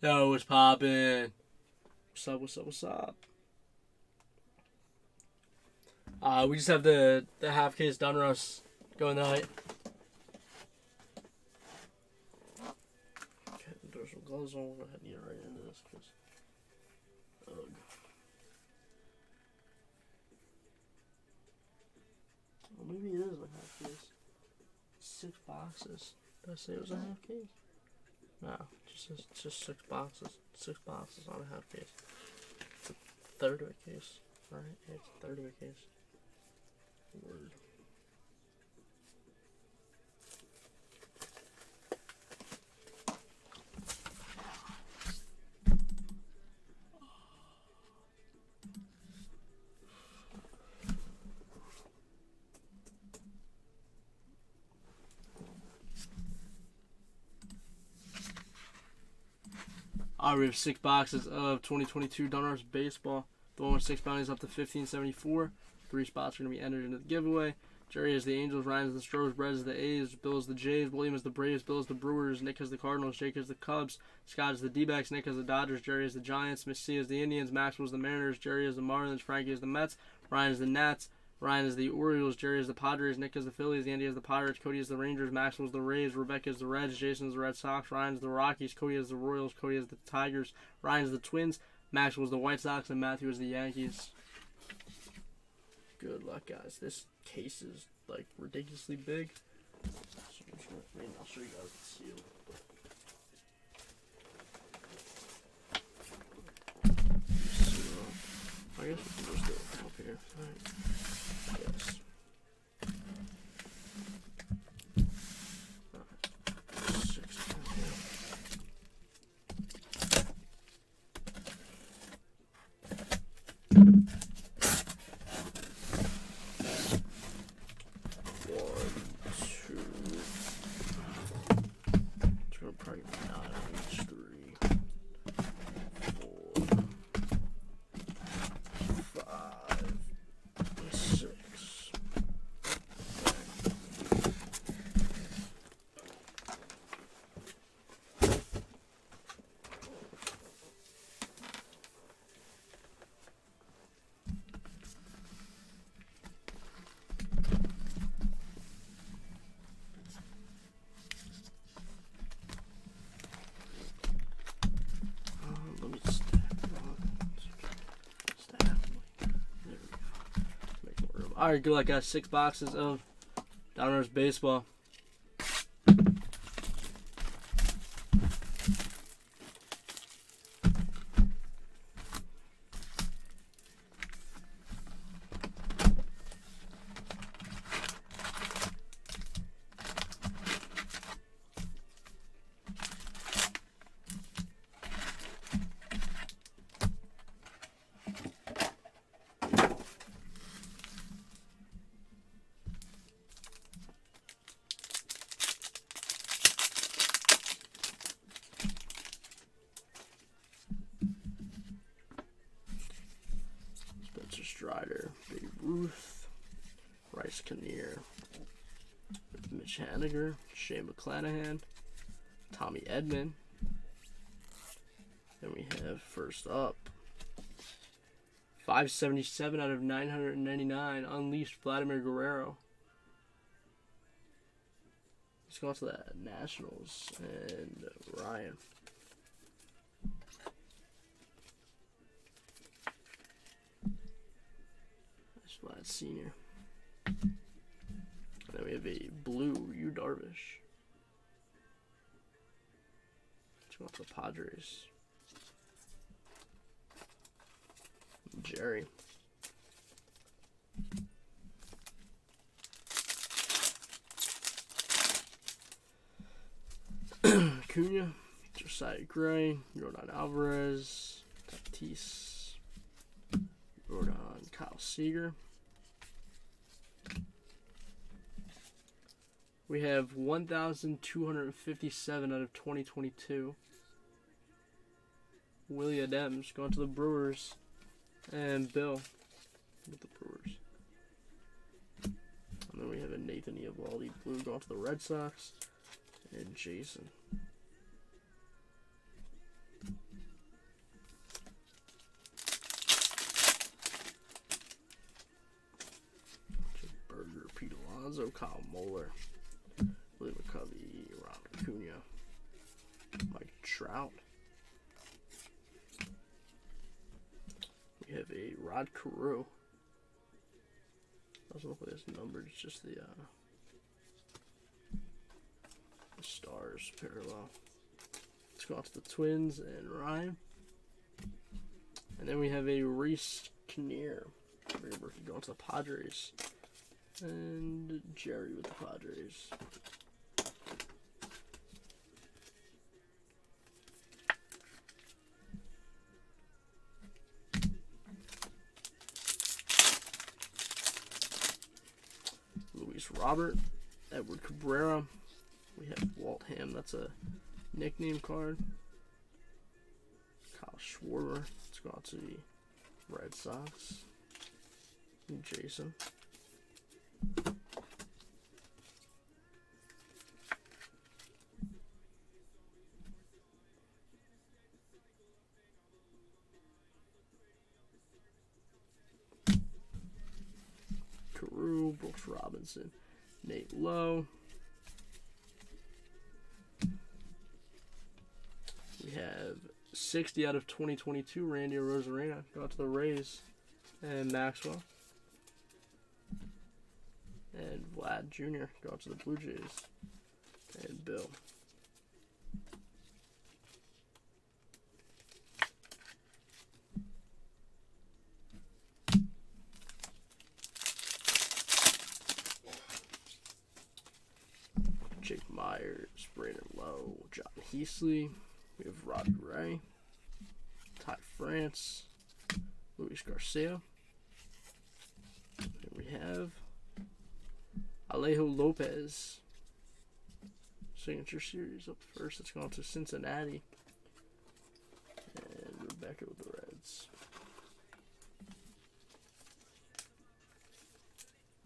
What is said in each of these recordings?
Yo, what's poppin'? What's up, what's up, what's up? We just have the half case Donruss going tonight. Okay, throw some gloves on. We'll go ahead and get right into this. Well, maybe it is a half case. 6 boxes. Did I say it was a half case? No, just 6 boxes. 6 boxes on a half case. It's a third of a case. Alright, yeah, it's a third of a case. Word. Alright, we have 6 boxes of 2022 Donruss Baseball. The one with 6 bounties up to 1574. 3 spots are going to be entered into the giveaway. Jerry has the Angels, Ryan has the Stros, Brett has the A's, Bill has the Jays, William has the Braves, Bill has the Brewers, Nick has the Cardinals, Jake has the Cubs, Scott has the D-backs, Nick has the Dodgers, Jerry has the Giants, Miss C has the Indians, Maxwell has the Mariners, Jerry has the Marlins, Frankie has the Mets, Ryan has the Nats, Ryan has the Orioles, Jerry has the Padres, Nick has the Phillies, Andy has the Pirates, Cody has the Rangers, Maxwell has the Rays, Rebecca has the Reds, Jason has the Red Sox, Ryan has the Rockies, Cody has the Royals, Cody has the Tigers, Ryan has the Twins, Maxwell has the White Sox, and Matthew has the Yankees. Good luck, guys. This case is like ridiculously big. So I'm just gonna, I'll show you guys the seal. So, I guess we can just do it up here. Alright. Yes. Alright. 6 here. Alright, good luck, guys. 6 boxes of Donruss Baseball. Strider, Babe Ruth, Rice Kinnear, Mitch Haniger, Shane McClanahan, Tommy Edman. Then we have first up 577 out of 999, Unleashed Vladimir Guerrero. Let's go on to the Nationals and Ryan. Vlad Sr. And then we have a blue Yu Darvish. Let's go off the Padres. Jerry. Acuna, Josiah Gray, Yordan Alvarez, Tatis, Yordan Kyle Seager. We have 1,257 out of 2022. Willie Adams going to the Brewers. And Bill with the Brewers. And then we have a Nathan Eovaldi blue going to the Red Sox. And Jason. Alonso, Kyle Muller, Willie McCovey, Ron Acuna, Mike Trout. We have a Rod Carew. Doesn't look like it's numbered, it's just the stars parallel. Let's go on to the Twins and Ryan. And then we have a Reese Kinnear. We're going to the Padres. And Jerry with the Padres. Luis Robert, Edward Cabrera. We have Walt Ham. That's a nickname card. Kyle Schwarber. Let's go out to the Red Sox. And Jason. Carew, Brooks Robinson, Nate Lowe. We have 60 out of 2022, Randy Arozarena. Go out to the Rays. And Maxwell. And Vlad Jr. Go out to the Blue Jays. And Bill. Jake Myers, Brandon Lowe, John Heasley. We have Robbie Ray, Ty France, Luis Garcia. And we have Alejo Lopez. Signature series up first. It's going to Cincinnati. And Rebecca with the Reds.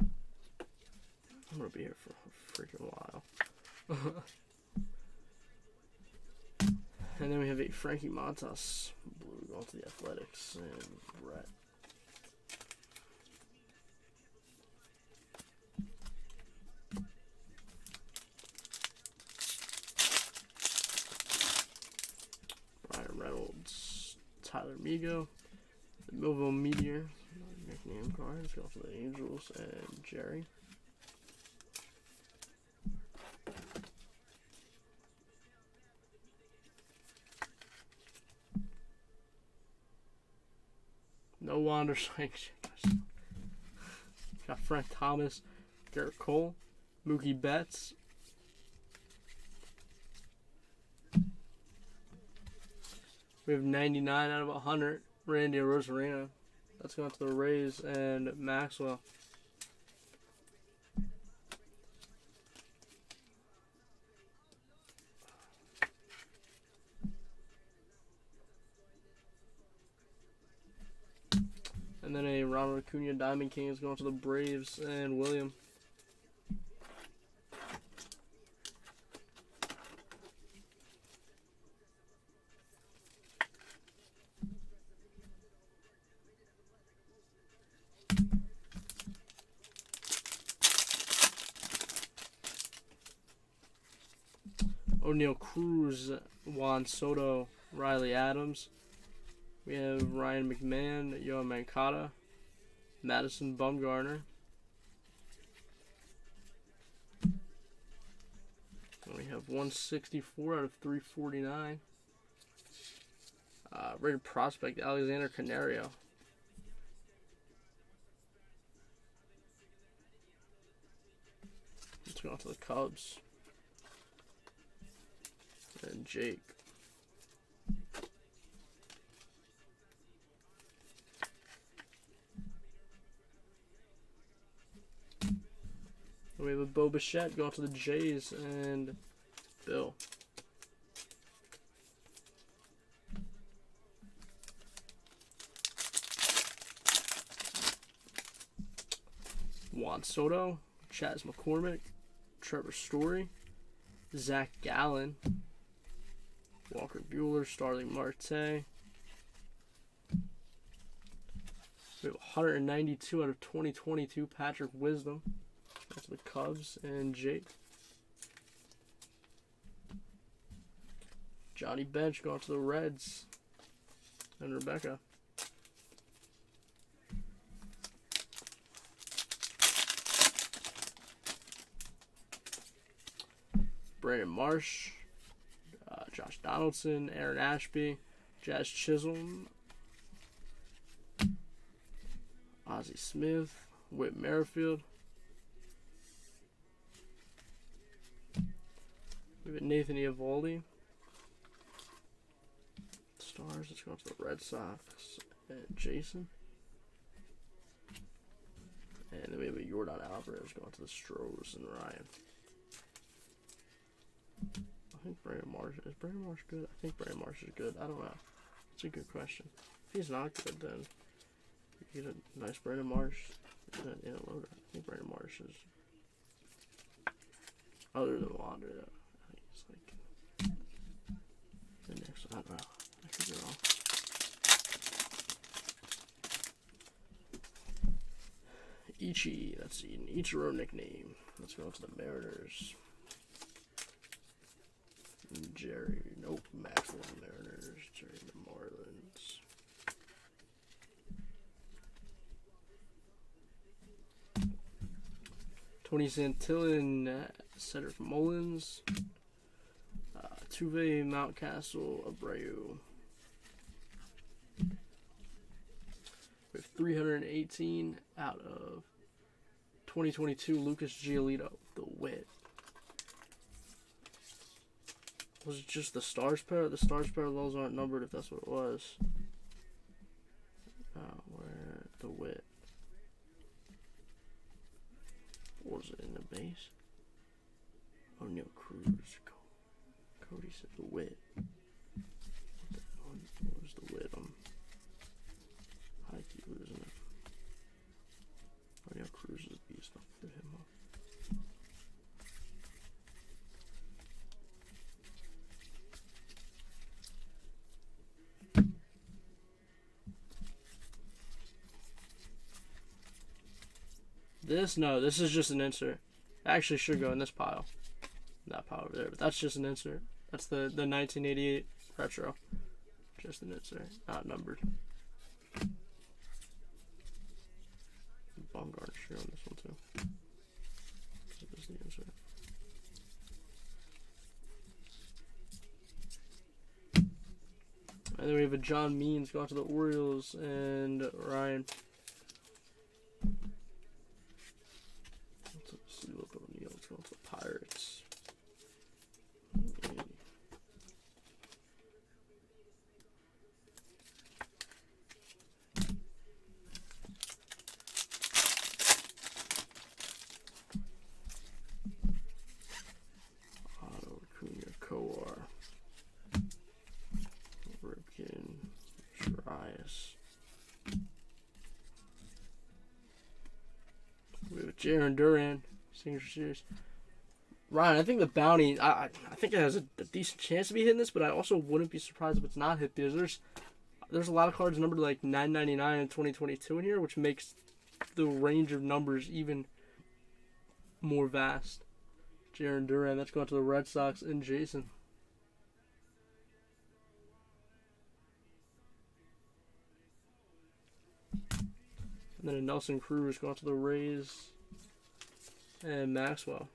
I'm going to be here for a freaking while. And then we have a Frankie Montas blue going to the Athletics and Brett. Ryan Reynolds, Tyler Migo, the Millville Meteor, nickname cards go to the Angels and Jerry. No Wander Strikes. Got Frank Thomas, Garrett Cole, Mookie Betts. We have 99 out of 100, Randy Arozarena. That's going to the Rays and Maxwell. And then a Ronald Acuna Diamond King is going to the Braves and William. O'Neal Cruz, Juan Soto, Riley Adams. We have Ryan McMahon, Yohan Moncada, Madison Bumgarner. And we have 164 out of 349. Rated prospect, Alexander Canario. Let's go on to the Cubs. And Jake. We have a Bo Bichette going to the Jays and Bill. Juan Soto, Chas McCormick, Trevor Story, Zach Gallen, Walker Buehler, Starling Marte. We have 192 out of 2022, Patrick Wisdom. That's the Cubs and Jake. Johnny Bench going to the Reds and Rebecca. Brandon Marsh, Josh Donaldson, Aaron Ashby, Jazz Chisholm, Ozzie Smith, Whit Merrifield. We have Nathan Eovaldi. Stars, let's go to the Red Sox and Jason. And then we have a Yordan Alvarez going to the Stros and Ryan. I think Brandon Marsh. Is Brandon Marsh good? I think Brandon Marsh is good. I don't know. It's a good question. If he's not good, then you get a nice Brandon Marsh in a loader. I think Brandon Marsh is, other than Wander, I think he's like the next. I don't know. I could be wrong. Ichi. That's an Ichiro nickname. Let's go to the Mariners. Jerry, nope, Maxwell Mariners, Jerry the Marlins. Tony Santillan, Cedric Mullins, Tuve Mountcastle, Abreu. We have 318 out of 2022, Lucas Giolito, the Wit. Was it just the Stars pair? The Stars parallels aren't numbered if that's what it was. Where the Wit? What was it in the base? O'Neal Cruz. Cody said the Wit. What was the Wit? High key losing it. O'Neal Cruz is a beast. I'll put him up. This is just an insert. Actually should go in this pile. That pile over there, but that's just an insert. That's the 1988 retro. Just an insert, not numbered. Baumgartner should go on this one too. This is the insert. And then we have a John Means going to the Orioles and Ryan. Let's go to the Pirates. Otto, Acuna, Coar, Ripken, Urias. We have Jarren Duran. Signature Series. Ryan, I think the bounty, I think it has a decent chance to be hitting this, but I also wouldn't be surprised if it's not hit because there's a lot of cards numbered like 999 and 2022 in here, which makes the range of numbers even more vast. Jarren Duran, that's going to the Red Sox and Jason. And then a Nelson Cruz going to the Rays. And Maxwell.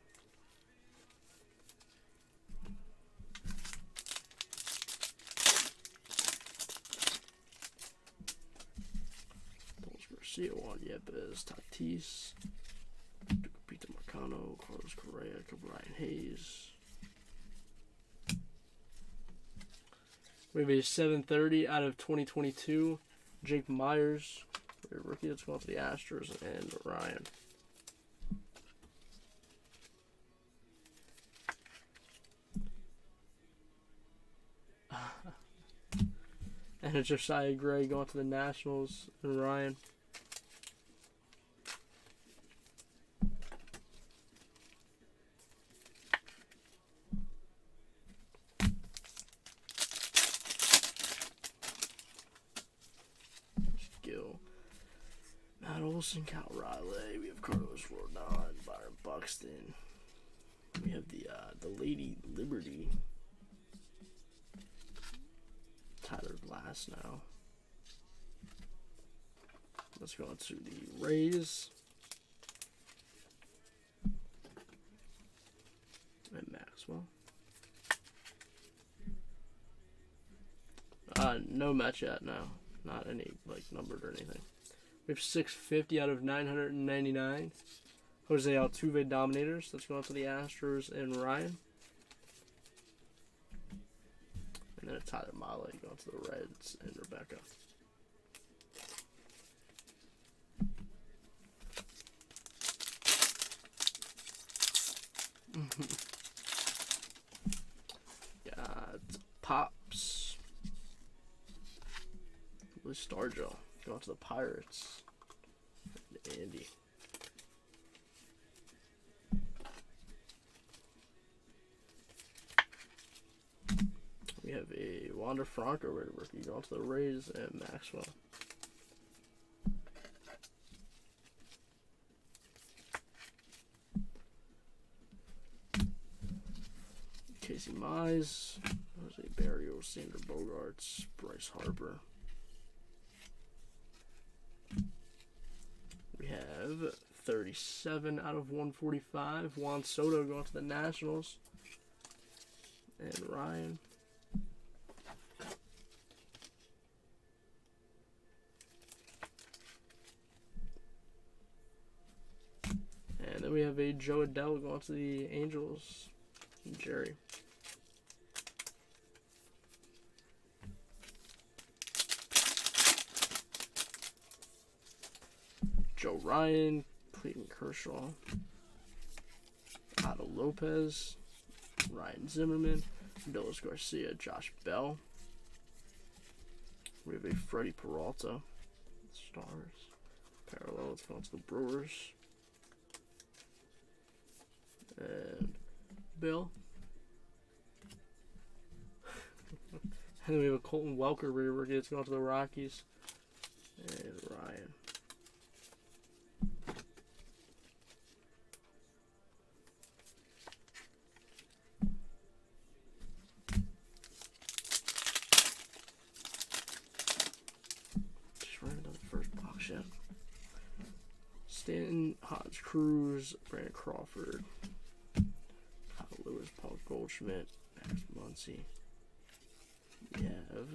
Garcia, Juan Yepes, Tatis, Peter Marcano, Carlos Correa, Brian Hayes. We have a 730 out of 2022, Jake Myers, rookie that's going to the Astros, and Ryan. And a Josiah Gray going to the Nationals and Ryan. Gil. Matt Olson, Cal Riley. We have Carlos Rodon, Byron Buxton. We have the Lady Liberty. Tyler Glass now. Let's go on to the Rays. And Maxwell. No match yet, no. Not any, like, numbered or anything. We have 650 out of 999. Jose Altuve Dominators. Let's go on to the Astros and Ryan. And then a Tyler Mahle going to the Reds and Rebecca. Got Pops. With Stargell. Going to the Pirates. And Andy. We have a Wander Franco rookie going to the Rays and Maxwell. Casey Mize, Jose Barrios, Sander Bogarts, Bryce Harper. We have 37 out of 145. Juan Soto going to the Nationals. And Ryan. And then we have a Joe Adell going to the Angels. And Jerry. Joe Ryan, Clayton Kershaw, Otto Lopez, Ryan Zimmerman, Adolis Garcia, Josh Bell. We have a Freddie Peralta, Stars, parallel. Let's go to the Brewers. And Bill. And then we have a Colton Welker rookie. It's going to the Rockies. And Ryan. Just ran into the first box yet. Stanton, Hodge Cruz, Brandon Crawford, Kyle Lewis, Paul Goldschmidt, Max Muncy. We have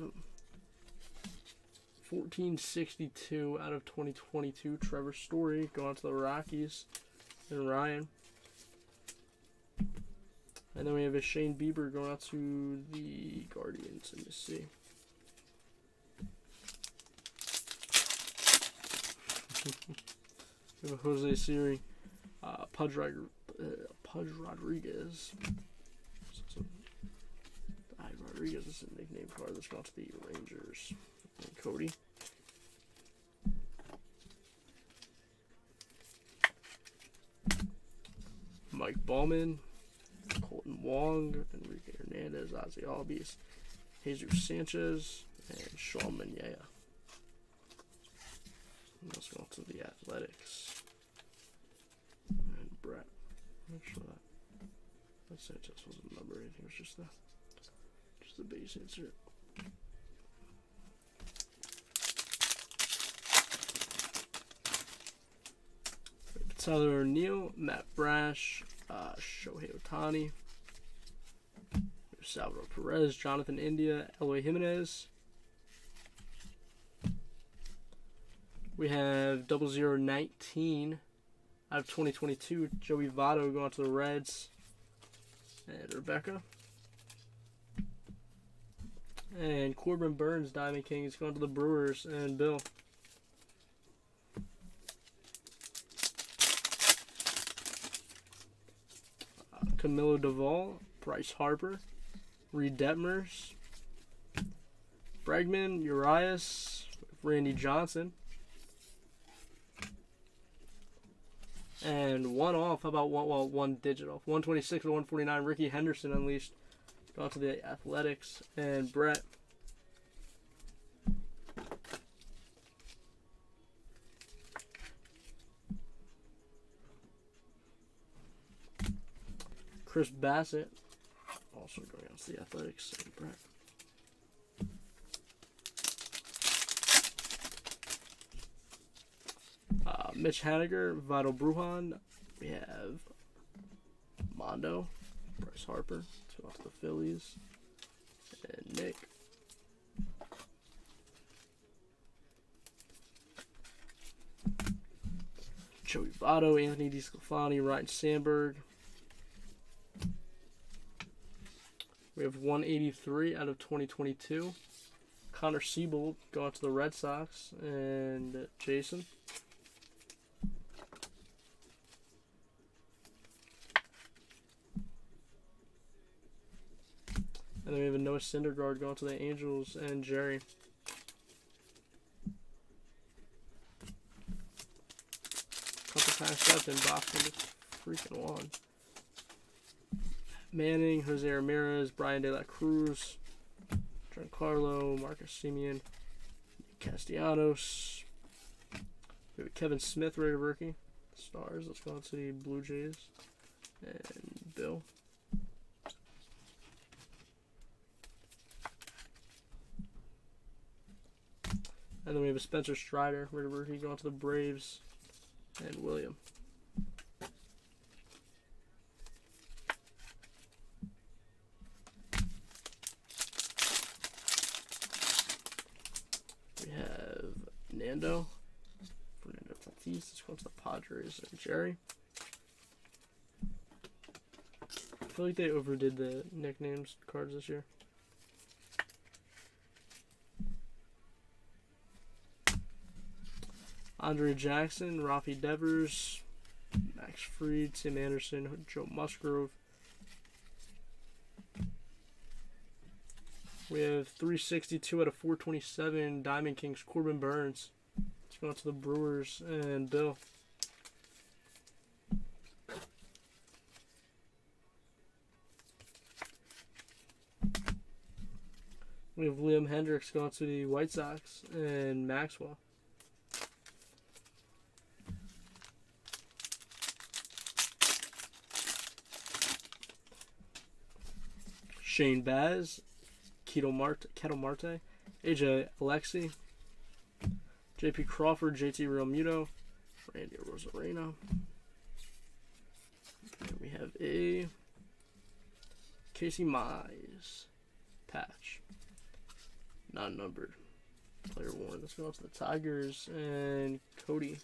1462 out of 2022. Trevor Story going to the Rockies and Ryan. And then we have a Shane Bieber going out to the Guardians. Let me see. We have a Jose Siri, Pudge Rodriguez. Rodriguez is a nickname card that's gone to the Rangers. And Cody. Mike Ballman, Colton Wong, Enrique Hernandez, Ozzy Albies, Jesus Sanchez, and Sean Manaea. Let's go to the Athletics. And Brett. Make sure that Sanchez wasn't number anything. It was just the base insert. Tyler O'Neill, Matt Brash, Shohei Ohtani, Salvador Perez, Jonathan India, Eloy Jimenez. We have 0019 out of 2022. Joey Votto going to the Reds. And Rebecca. And Corbin Burns, Diamond King, is going to the Brewers. And Bill. Camilo Duvall, Bryce Harper, Reed Detmers, Bregman, Urias, Randy Johnson. And one off, how about one digit off? 126 to 149, Ricky Henderson Unleashed. Gone to the Athletics. And Brett. Chris Bassett, also going out to the Athletics. Same Brett. Mitch Haniger, Vital Brujan. We have Mondo, Bryce Harper, 2 off the Phillies, and Nick. Joey Votto, Anthony DeSclafani, Ryan Sandberg. We have 183 out of 2022. Connor Siebold going to the Red Sox, and Jason. And then we have a Noah Syndergaard going to the Angels, and Jerry. Couple times left in box number freaking 1. Manning, Jose Ramirez, Brian De La Cruz, Giancarlo, Marcus Semien, Castellanos. We have Kevin Smith, Raider rookie. Stars. Let's go on to the Blue Jays. And Bill. And then we have a Spencer Strider, Raider rookie, going to the Braves. And William. We have Fernando Tatis. This goes to the Padres and Jerry. I feel like they overdid the nicknames cards this year. Andre Jackson, Rafi Devers, Max Fried, Tim Anderson, Joe Musgrove. We have 362 out of 427, Diamond Kings, Corbin Burns. Let's go on to the Brewers and Bill. We have Liam Hendricks going to the White Sox and Maxwell. Shane Baz, Ketel Marte, AJ Alexi, JP Crawford, JT Realmuto, Randy Rosarena. And we have a Casey Mize patch, non-numbered, player 1. Let's go on to the Tigers and Cody.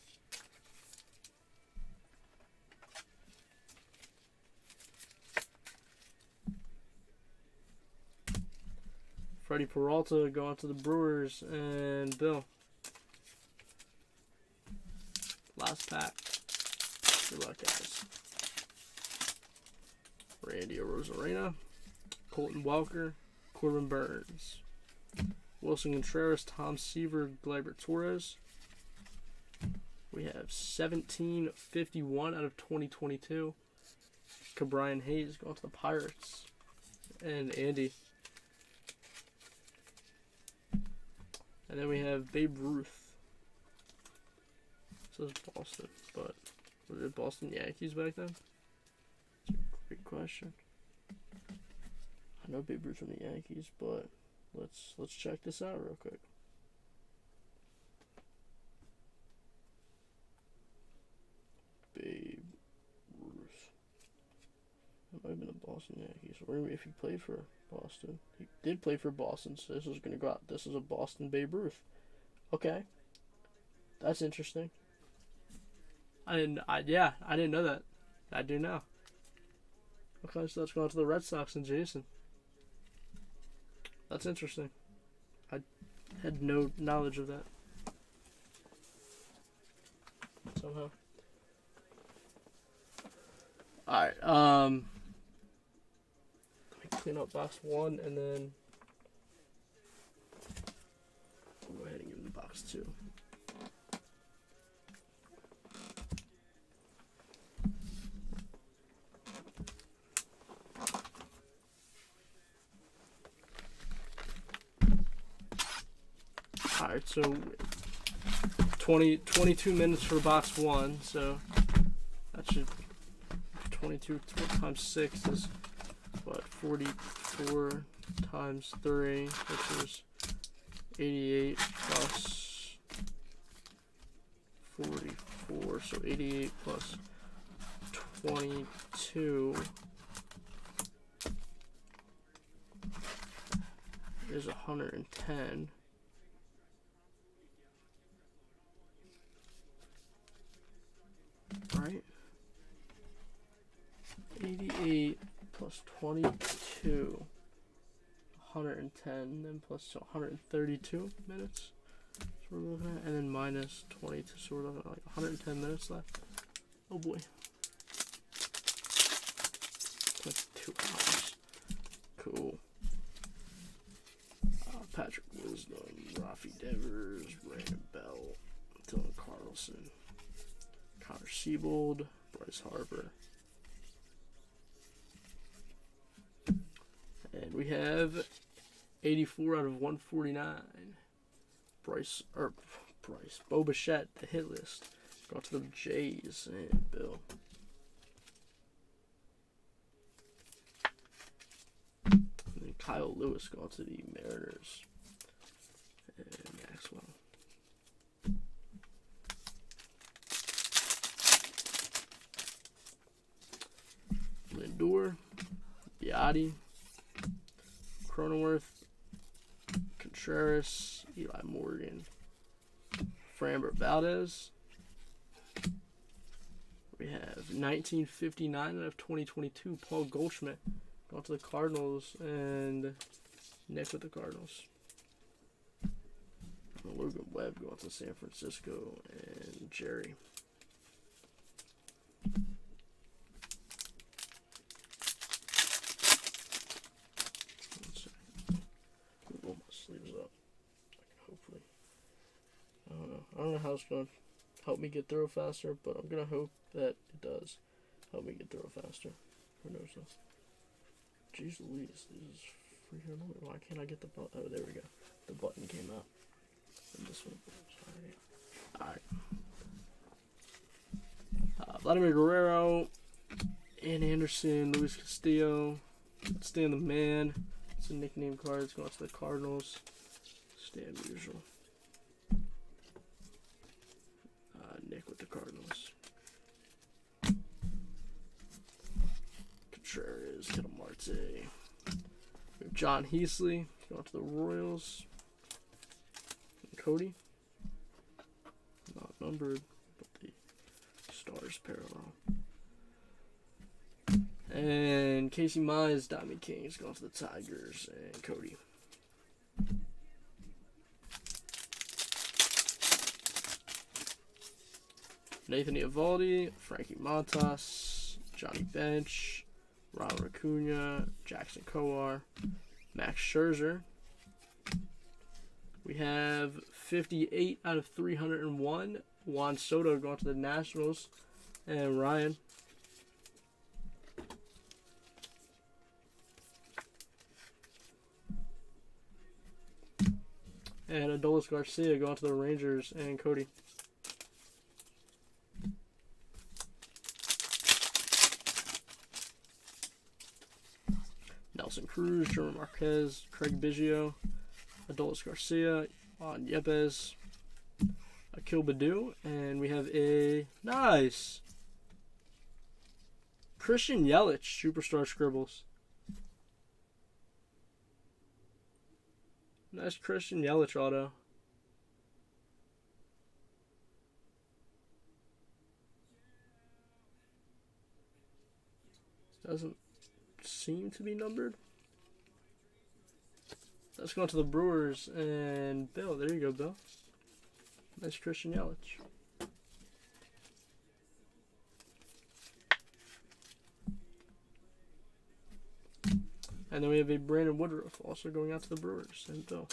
Freddie Peralta going to the Brewers, and Bill. Last pack. Good luck, guys. Randy Rosarena, Colton Welker, Corbin Burns, Wilson Contreras, Tom Seaver, Gleyber Torres. We have 1751 out of 2022. Cabrian Hayes going to the Pirates, and Andy. And then we have Babe Ruth. It says Boston, but was it Boston Yankees back then? That's a great question. I know Babe Ruth from the Yankees, but let's check this out real quick. Babe Ruth. That might have been the Boston Yankees. Or if he played for Boston. He did play for Boston, so this is going to go out. This is a Boston Babe Ruth. Okay. That's interesting. I didn't know that. I do now. Okay, so let's go on to the Red Sox and Jason. That's interesting. I had no knowledge of that. Somehow. Alright, let me clean up box 1 and then we'll go ahead and give him the box 2. Alright, so 22 minutes for box 1, so that should 2022 times 6 is what? 44 times 3, which is 88 plus 44. So 88 plus 22 is 110. Right? 88 plus 22, 110, then plus so 132 minutes. So we're looking at, and then minus 22, so we're looking at like 110 minutes left. Oh boy. That's 2 hours. Cool. Patrick Wisdom, Rafi Devers, Brandon Bell, Dylan Carlson, Connor Siebold, Bryce Harper. And we have 84 out of 149. Bo Bichette, the hit list. Go to the Jays and Bill. And then Kyle Lewis going to the Mariners. And Maxwell. Lindor, Yachty, Cronenworth, Contreras, Eli Morgan, Framber Valdez. We have 1959 out of 2022, Paul Goldschmidt going to the Cardinals, and Nick with the Cardinals. Logan Webb going to San Francisco, and Jerry. Roll my sleeves up. Hopefully. I don't know how it's going to help me get through faster, but I'm going to hope that it does help me get through faster. Who knows though? Jeez Louise, this is freaking annoying. Why can't I get the button? Oh, there we go. The button came out. And this one. Alright. Vladimir Guerrero, Ian Anderson, Luis Castillo, Stan the Man. It's a nickname card. It's going to the Cardinals. Stan Musial. Nick with the Cardinals. Contreras, Ketel Marte. We have John Heasley going to the Royals. And Cody. Not numbered, but the stars parallel. And Casey Mize, Diamond Kings going to the Tigers, and Cody. Nathan Eovaldi, Frankie Montas, Johnny Bench, Ronald Acuna, Jackson Kowar, Max Scherzer. We have 58 out of 301, Juan Soto going to the Nationals, and Ryan. And Adolis Garcia going to the Rangers, and Cody. Nelson Cruz, German Marquez, Craig Biggio, Adolis Garcia, on Yepes, Akil Baddoo, and we have a nice Christian Yelich, Superstar Scribbles. Nice Christian Yelich auto. Doesn't seem to be numbered. Let's go to the Brewers, and Bill. There you go, Bill. Nice Christian Yelich. And then we have a Brandon Woodruff also going out to the Brewers, and Bill.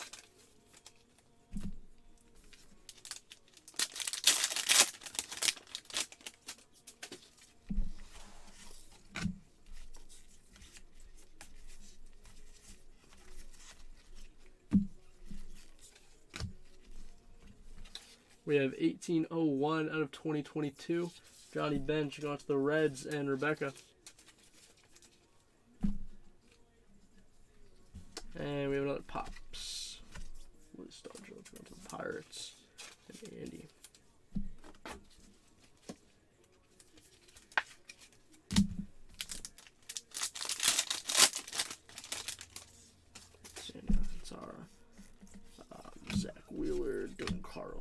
We have 1801 out of 2022. Johnny Bench going to the Reds, and Rebecca.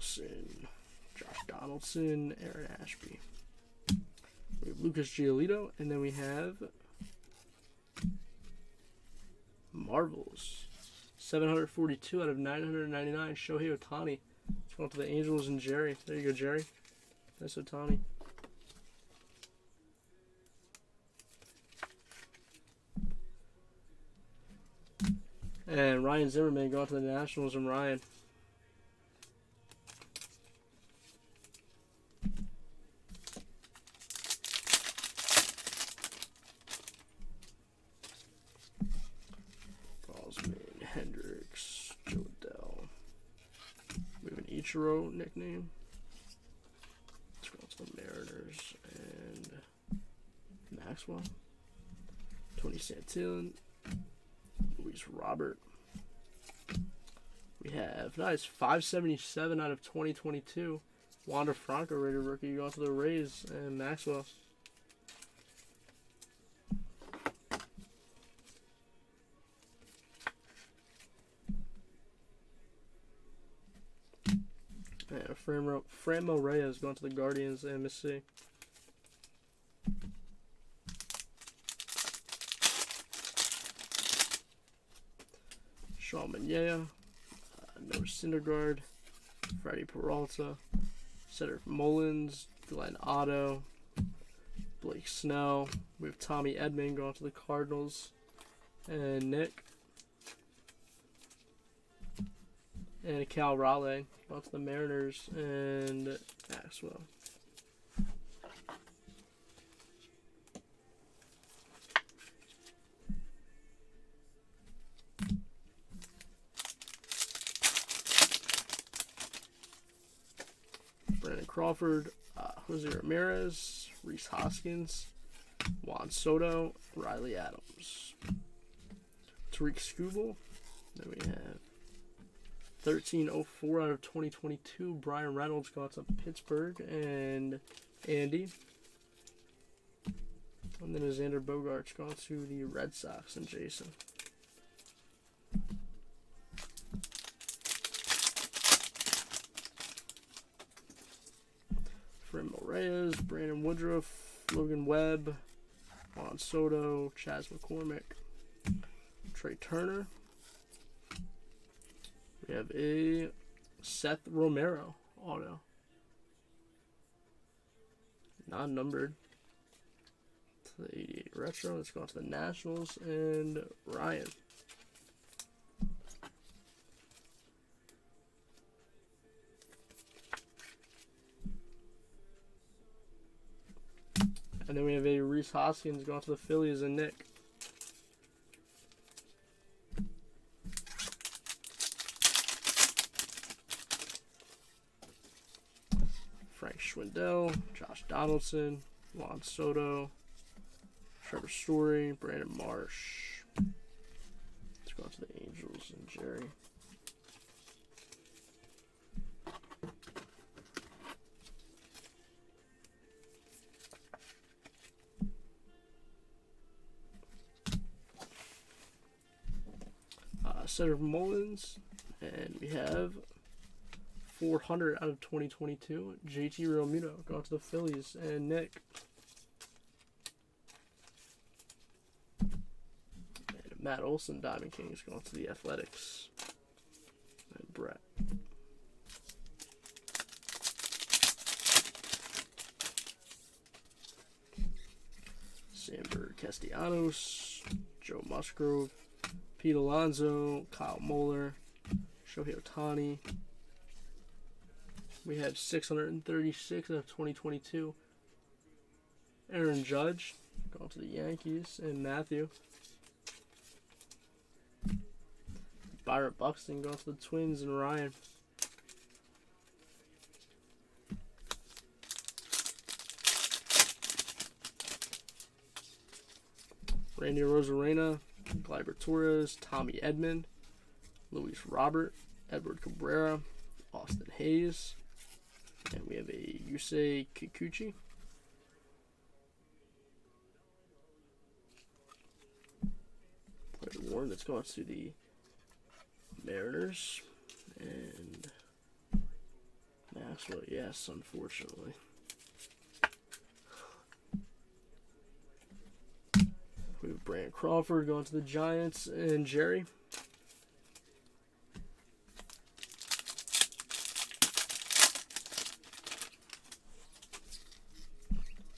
Wilson, Josh Donaldson, Aaron Ashby. We have Lucas Giolito, and then we have Marvels. 742 out of 999. Shohei Ohtani. It's going to the Angels and Jerry. There you go, Jerry. Nice Ohtani. And Ryan Zimmerman going to the Nationals and Ryan. Osman, Hendricks, Jodell. We have an Ichiro nickname. Let's go to the Mariners and Maxwell. Tony Santillan. Luis Robert. We have nice 577 out of 2022. Wander Franco rated rookie going to the Rays and Maxwell. And Franmil Reyes going to the Guardians and Mississippi. Sean Manaea, Noah Syndergaard, Freddie Peralta, Cedric Mullins, Glenn Otto, Blake Snell. We have Tommy Edman going to the Cardinals, and Nick. And Cal Raleigh going to the Mariners, and Maxwell. Brandon Crawford, Jose Ramirez, Rhys Hoskins, Juan Soto, Riley Adams, Tariq Skubal. Then we have 1304 out of 2022. Brian Reynolds got to Pittsburgh and Andy. And then Xander Bogaerts gone to the Red Sox and Jason. Franmil Reyes, Brandon Woodruff, Logan Webb, Juan Soto, Chas McCormick, Trey Turner. We have a Seth Romero auto. Non-numbered. To the 88 retro. Let's go on to the Nationals and Ryan. And then we have a Rhys Hoskins going to the Phillies and Nick. Frank Schwindel, Josh Donaldson, Juan Soto, Trevor Story, Brandon Marsh. Let's go to the Angels and Jerry. Cedric Mullins, and we have 400 out of 2022. JT Realmuto going to the Phillies and Nick. And Matt Olson, Diamond Kings going to the Athletics and Brett. Samber Castellanos, Joe Musgrove, Pete Alonso, Kyle Muller, Shohei Ohtani. We had 636 out of 2022. Aaron Judge going to the Yankees and Matthew. Byron Buxton going to the Twins and Ryan. Randy Rosarena, Gleyber Torres, Tommy Edman, Luis Robert, Edward Cabrera, Austin Hayes, and we have a Yusei Kikuchi. Player Warren that's going to the Mariners, and Maxwell, yes, unfortunately. We have Brandon Crawford going to the Giants, and Jerry.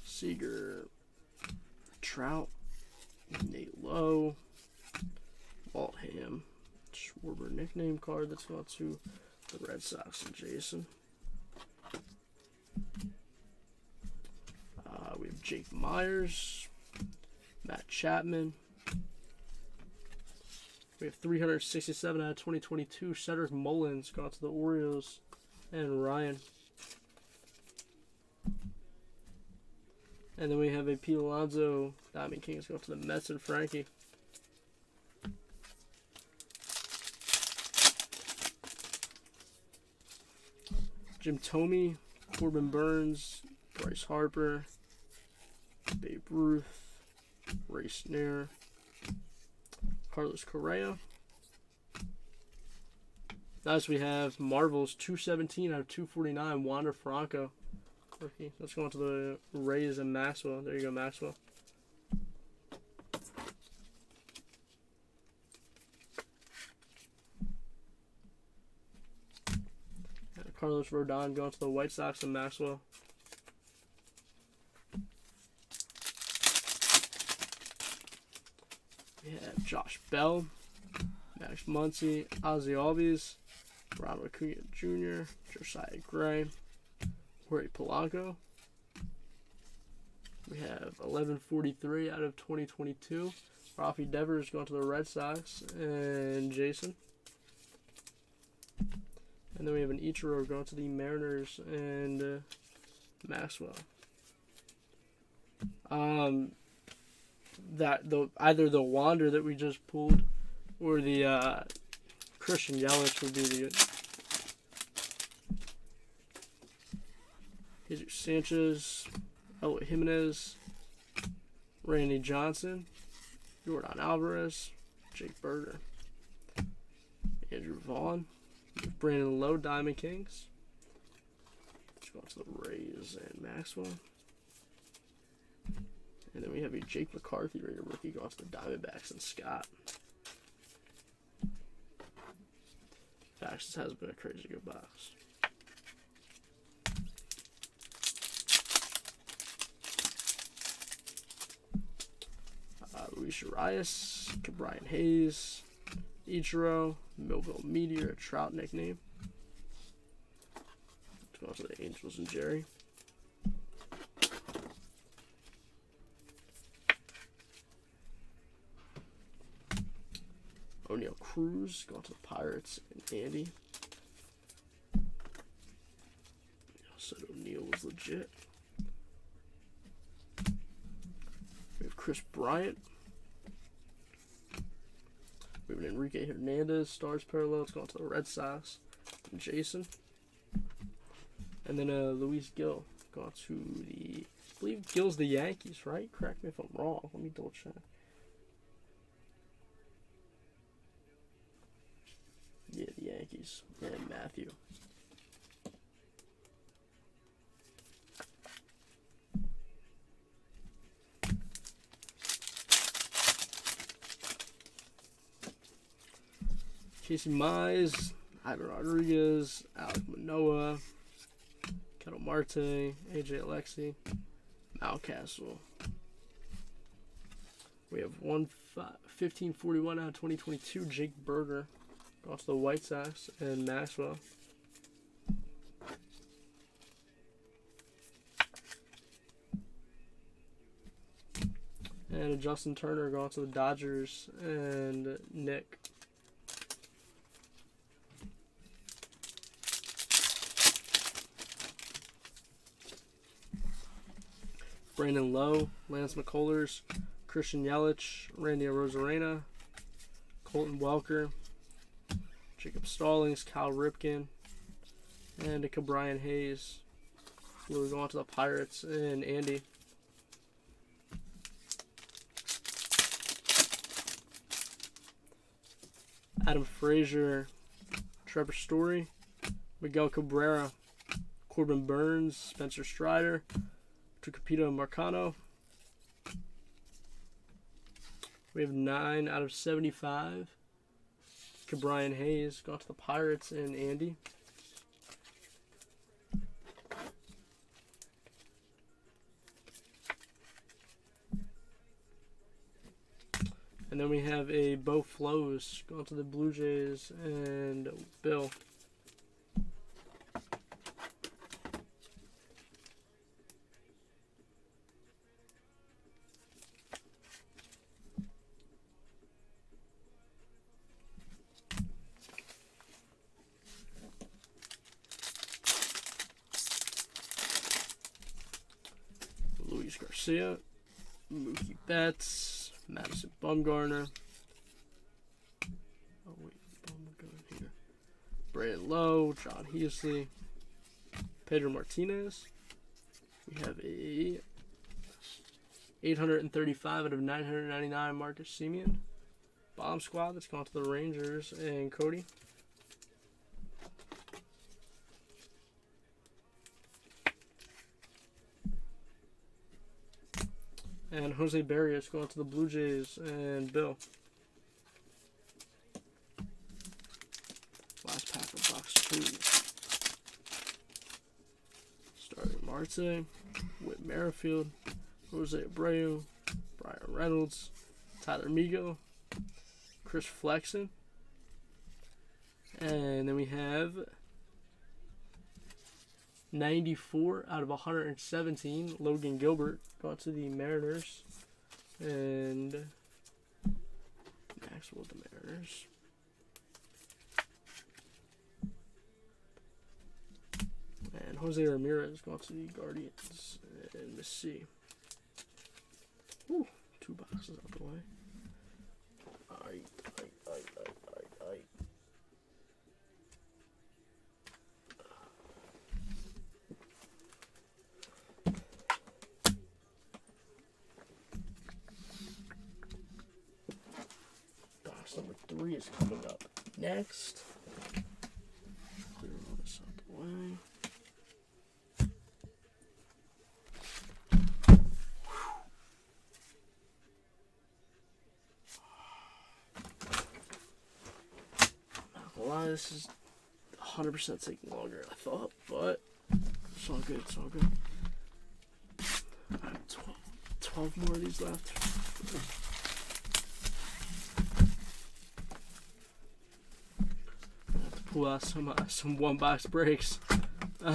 Seager, Trout, Nate Lowe, Waltham, Schwarber nickname card that's gone to the Red Sox and Jason. We have Jake Myers, Matt Chapman. We have 367 out of 2022. Cedric Mullins gone to the Orioles, and Ryan. And then we have a Pete Alonso Diamond Kings go to the Mets and Frankie. Jim Thome, Corbin Burns, Bryce Harper, Babe Ruth, Ray Snare, Carlos Correa. Next we have Marvel's 217 out of 249, Wander Franco. Rookie. Let's go on to the Rays and Maxwell. There you go, Maxwell. Carlos Rodon going to the White Sox and Maxwell. We have Josh Bell, Max Muncy, Ozzie Albies, Ronald Acuna Jr., Josiah Gray, Jorge Polanco. We have 1143 out of 2022. Rafi Devers going to the Red Sox and Jason. And then we have an Ichiro going to the Mariners and Maxwell. Either the Wander that we just pulled or the Christian Yelich would be the Jesus Sanchez, Eloy Jimenez, Randy Johnson, Jordan Alvarez, Jake Berger, Andrew Vaughn, Brandon Lowe, Diamond Kings. Let's go on to the Rays and Maxwell. And then we have a Jake McCarthy Raider rookie going to the Diamondbacks and Scott. Facts, this has been a crazy good box. Luis Urias, Brian Hayes, Ichiro, Millville Meteor, a Trout nickname. Let's go on to the Angels and Jerry. O'Neal Cruz going to the Pirates and Andy. Said O'Neal was legit. We have Chris Bryant. We have an Enrique Hernandez, Stars Parallels going to the Red Sox and Jason. And then Luis Gil going to the, I believe Gil's the Yankees, right? Correct me if I'm wrong. Let me double check. Yeah, the Yankees and Matthew. Casey Mize, Ivan Rodriguez, Alec Manoah, Ketel Marte, AJ Alexi, Mountcastle. We have 1541 out of 2022, Jake Berger. Going to the White Sox and Maxwell. And a Justin Turner going to the Dodgers and Nick. Brandon Lowe, Lance McCullers, Christian Yelich, Randy Arozarena, Colton Welker, Jacob Stallings, Cal Ripken, and a Brian Hayes. We're going to the Pirates and Andy. Adam Frazier, Trevor Story, Miguel Cabrera, Corbin Burns, Spencer Strider, Tucapito Marcano. We have 9 out of 75. Brian Hayes, gone to the Pirates, and Andy. And then we have a Bo Flows, gone to the Blue Jays, and Bill. Luis Garcia, Mookie Betts, Madison Bumgarner. Oh wait, Bumgarner here. Brandon Lowe, John Heasley, Pedro Martinez. We have a 835 out of 999 Marcus Semien. Bomb Squad that's gone to the Rangers and Cody. And Jose Barrios going to the Blue Jays and Bill. Last pack of box 2. Starting Marte, Whit Merrifield, Jose Abreu, Brian Reynolds, Tyler Migo, Chris Flexen. And then we have 94 out of 117, Logan Gilbert, got to the Mariners, and Maxwell with the Mariners. And Jose Ramirez got to the Guardians, and let's see. Ooh, 2 boxes out the way. Number 3 is coming up next. Clear all this out the way. Not gonna lie, this is 100% taking longer than I thought, but it's all good. It's all good. I have 12 more of these left. Pull out some 1-box breaks. No,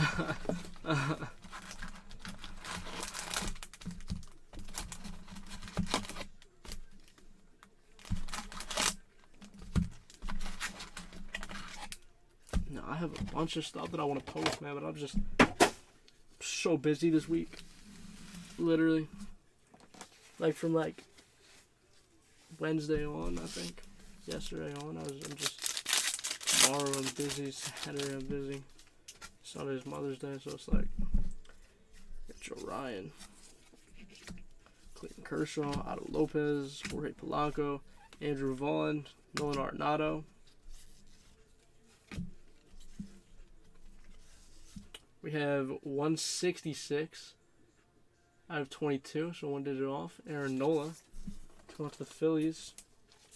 I have a bunch of stuff that I want to post, man, but I'm just so busy this week. Literally. Like from like Wednesday on, I think. Yesterday on, I'm just tomorrow I'm busy, Saturday I'm busy, Sunday's Mother's Day, so it's like Joe Ryan, Clayton Kershaw, Otto Lopez, Jorge Polanco, Andrew Vaughn, Nolan Arenado. We have 166 out of 22, so 1 digit off. Aaron Nola going to the Phillies,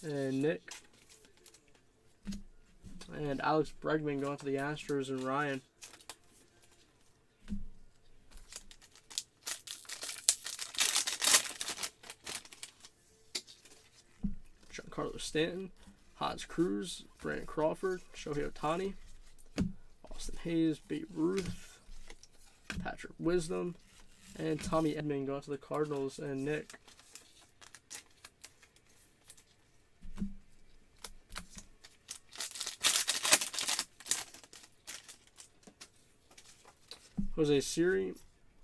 and Nick. And Alex Bregman going to the Astros, and Ryan. Giancarlo Stanton, Hans Cruz, Brandon Crawford, Shohei Ohtani, Austin Hayes, Babe Ruth, Patrick Wisdom, and Tommy Edman going to the Cardinals, and Nick. Jose Siri,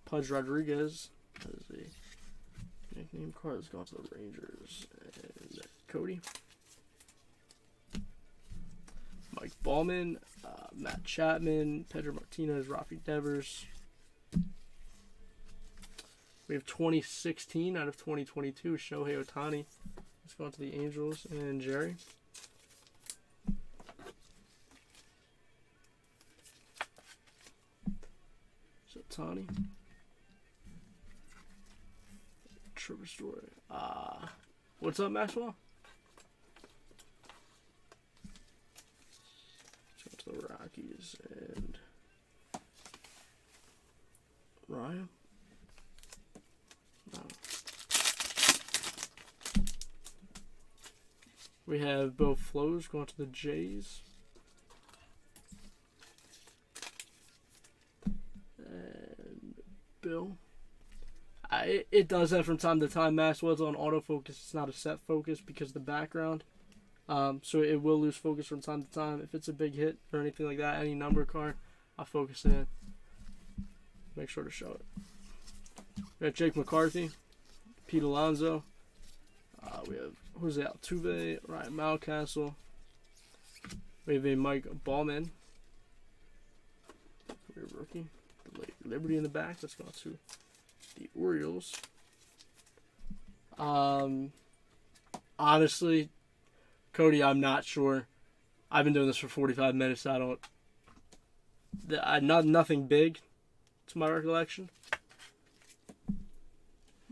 Pudge Rodriguez, that is a nickname card that's gone to the Rangers, and Cody. Mike Ballman, Matt Chapman, Pedro Martinez, Rafi Devers. We have 2016 out of 2022, Shohei Ohtani. It's gone to the Angels, and Jerry. Tani. Trevor Story. What's up, Maxwell? Let's go to the Rockies and Ryan. No. We have Bo Flows going to the Jays. And Bill. It does that from time to time. Maxwell's on autofocus. It's not a set focus because of the background. So it will lose focus from time to time. If it's a big hit or anything like that, any number card, I'll focus it in. Make sure to show it. We have Jake McCarthy, Pete Alonso. We have Jose Altuve, Ryan Mountcastle. We have a Mike Ballman. We're rookie. The Lady Liberty in the back. Let's go to the Orioles. Honestly, Cody, I'm not sure. I've been doing this for 45 minutes. Nothing big to my recollection.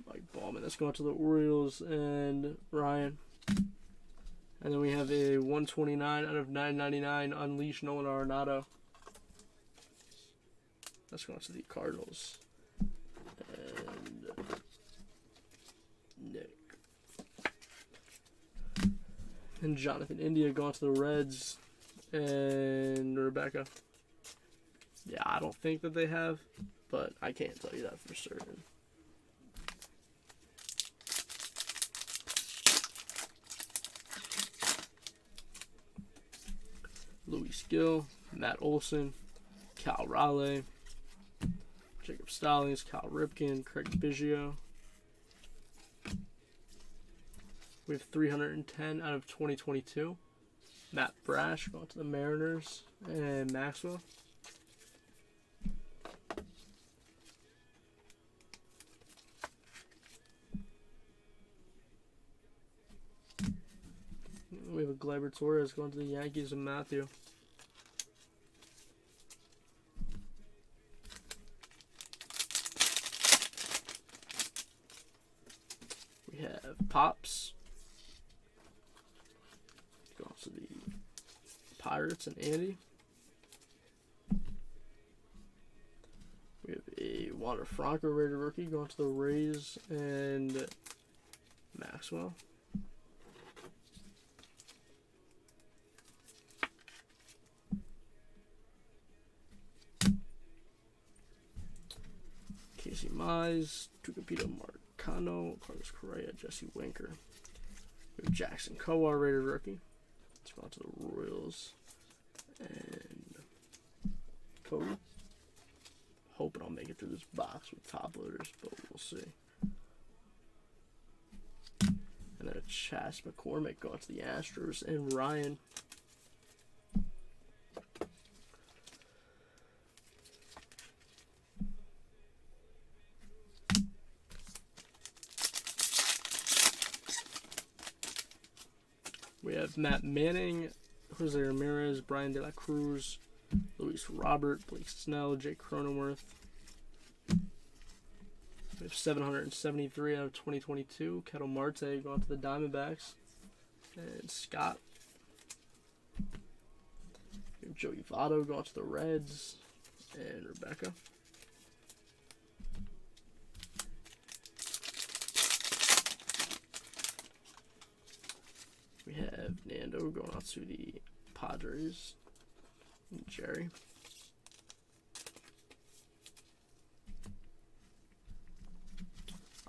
Mike Ballman. Let's go to the Orioles and Ryan. And then we have a 129 out of 999 Unleashed Nolan Arenado. Let's go to the Cardinals. And Nick. And Jonathan India going to the Reds. And Rebecca. Yeah, I don't think that they have, but I can't tell you that for certain. Luis Gill, Matt Olson, Cal Raleigh, Jacob Stallings, Cal Ripken, Craig Biggio. We have 310 out of 2022. Matt Brash going to the Mariners and Maxwell. We have a Gleyber Torres going to the Yankees and Matthew. We have Pops going to the Pirates and Andy. We have a Wander Franco rated rookie going to the Rays and Maxwell. Casey Mize, Tucapito Marcano, Carlos Correa, Jesse Winker. We have Jackson Kowar, rated rookie. Let's go on to the Royals. And Cody. Hoping I'll make it through this box with top loaders, but we'll see. And then a Chas McCormick going to the Astros and Ryan. We have Matt Manning, Jose Ramirez, Brian De La Cruz, Luis Robert, Blake Snell, Jake Cronenworth. We have 773 out of 2022. Ketel Marte going to the Diamondbacks. And Scott. We have Joey Votto going to the Reds. And Rebecca. We have Nando going out to the Padres. And Jerry.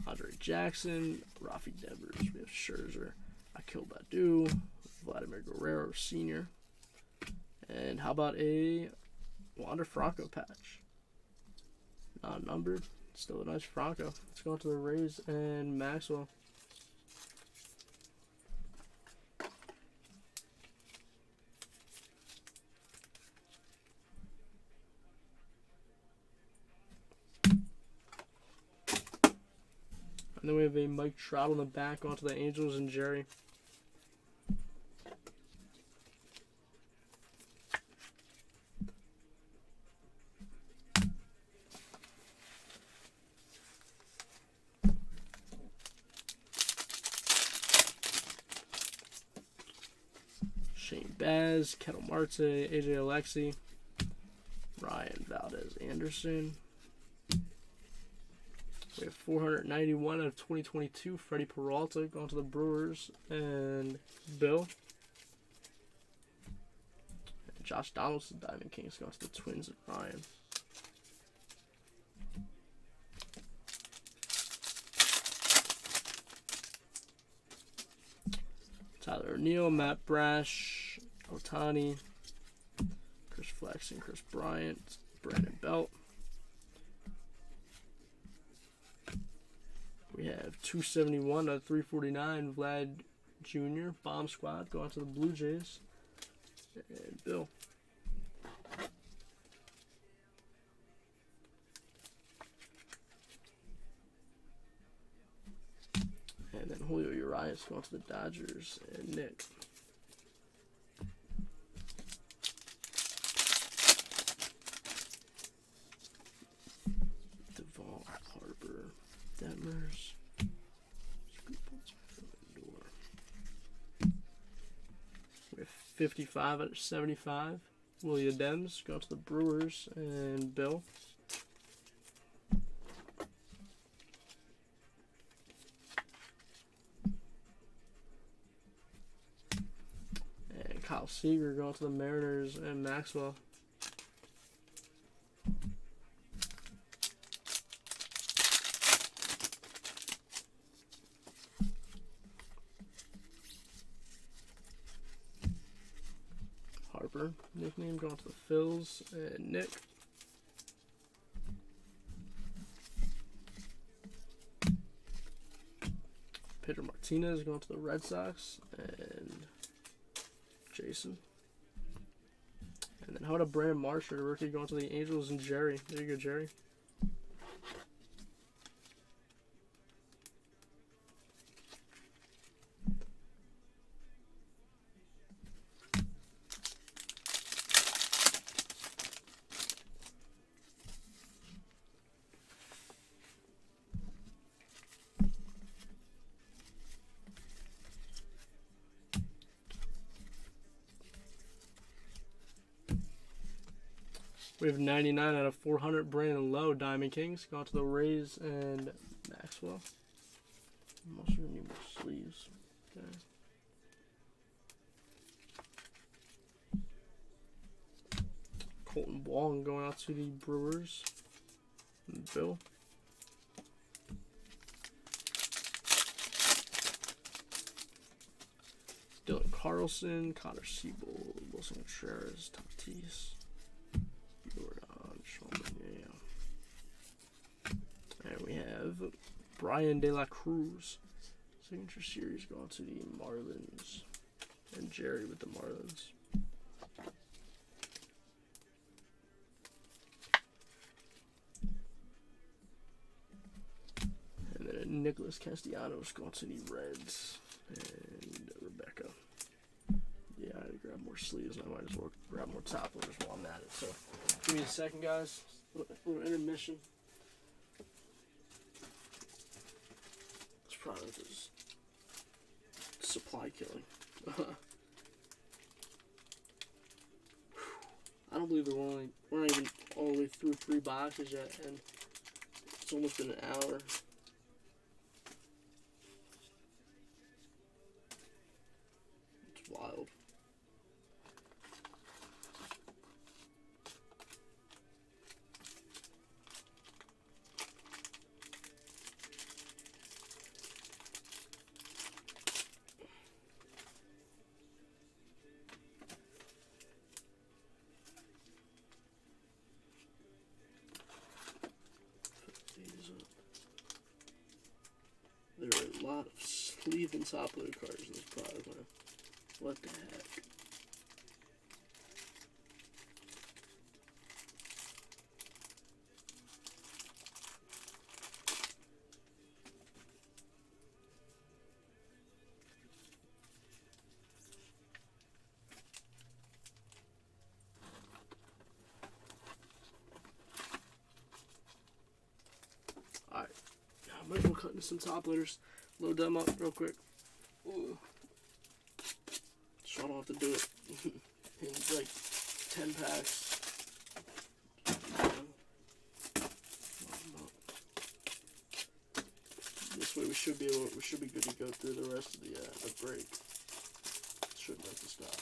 Andre Jackson, Rafi Devers. We have Scherzer, Akil Baddoo, Vladimir Guerrero Sr. And how about a Wander Franco patch? Not numbered. Still a nice Franco. Let's go into the Rays and Maxwell. And then we have a Mike Trout on the back onto the Angels and Jerry. Baz, Kettle Marte, AJ Alexi, Ryan Valdez Anderson. We have 491 of 2022, Freddie Peralta going to the Brewers, and Bill. And Josh Donaldson, Diamond Kings, going to the Twins, and Ryan. Tyler O'Neill, Matt Brash, Otani, Chris Flexen, Chris Bryant, Brandon Belt. We have 271 out of 349, Vlad Jr., Bomb Squad, going to the Blue Jays, and Bill. And then Julio Urias going to the Dodgers, and Nick. Duvall, Harper, Detmers. We have 55 out of 75. William Dems going to the Brewers, and Bill. And Kyle Seager going to the Mariners, and Maxwell. Harper, nickname, going to the Phils, and Nick. Pedro Martinez going to the Red Sox, and Jason. And then how about a Brandon Marshall, rookie, going to the Angels, and Jerry. There you go, Jerry. We have 99 out of 400, Brandon Lowe, Diamond Kings, going to the Rays, and Maxwell. I'm also going to need more sleeves. Okay. Colton Wong going out to the Brewers, and Bill. Dylan Carlson, Connor Siebel, Wilson Contreras, Tatis. And we have Brian De La Cruz, signature series, going to the Marlins, and Jerry with the Marlins. And then Nicholas Castellanos going to the Reds, and Rebecca. Yeah, I had to grab more sleeves, and I might as well grab more top loaders while I'm at it. So, give me a second, guys. A little intermission. This product is supply killing. I don't believe we're not even all the way through 3 boxes yet, and it's almost been an hour. It's wild. There are a lot of sleeve and top loader cards in this product, man. What the heck? Alright. Might as well cut into some top loaders. Load them up real quick. Ooh. so I don't have to do it in like 10 packs. This way we should be good to go through the rest of the break. Shouldn't have to stop.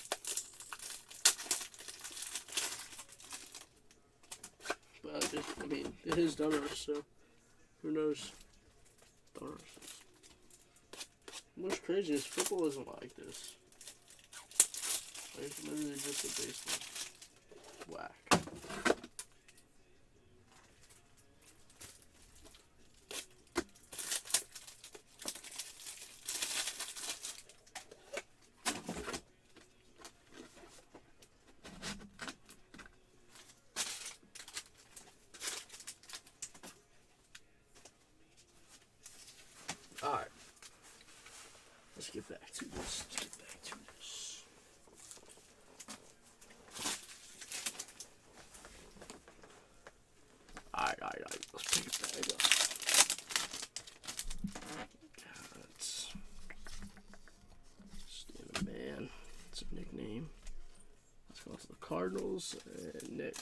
But I mean, it is Donruss, so who knows? Donruss. What's crazy is football isn't like this. Like, it's literally just a baseline. Whack. Alright. Let's get back to this. Alright. Let's pick it back up. That's Stan Man. That's a nickname. Let's go to the Cardinals and Nick.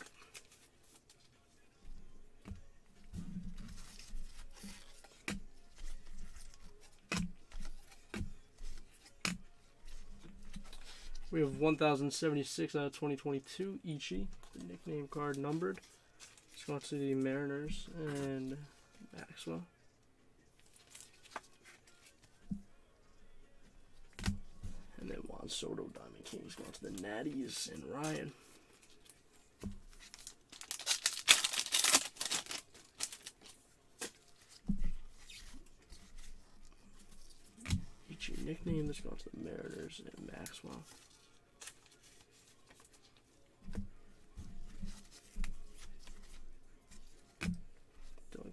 We have 1076 out of 2022, Ichi, the nickname card numbered. Let's go to the Mariners and Maxwell. And then Juan Soto, Diamond Kings, going to the Natties and Ryan. Ichi nickname, let's go to the Mariners and Maxwell.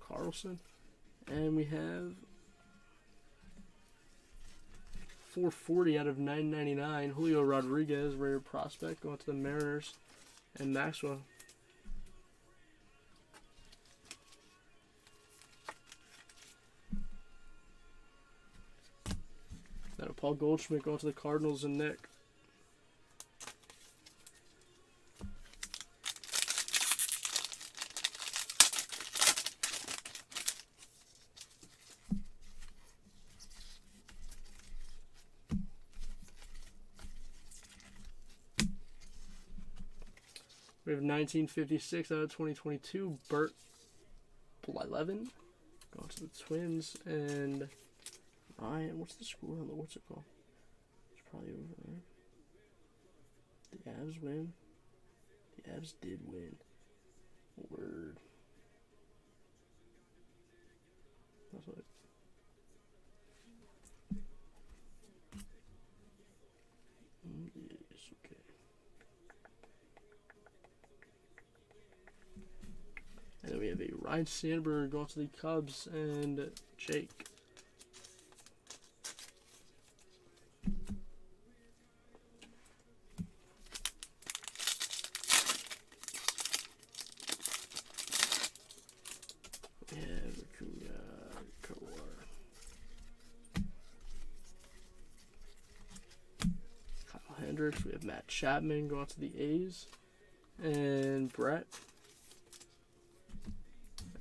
Carlson, and we have 440 out of 999 Julio Rodriguez, rare prospect, going to the Mariners and Maxwell. Then a Paul Goldschmidt going to the Cardinals and Nick. We have 1956 out of 2022, Bert Blyleven, going to the Twins, and Ryan, what's the score on the, what's it called? It's probably over there. The Avs win. The Avs did win. Word. That's like, yes, okay. And then we have a Ryan Sandberg going to the Cubs and Jake. We have Acuna, Kawar. Kyle Hendricks. We have Matt Chapman going to the A's and Brett.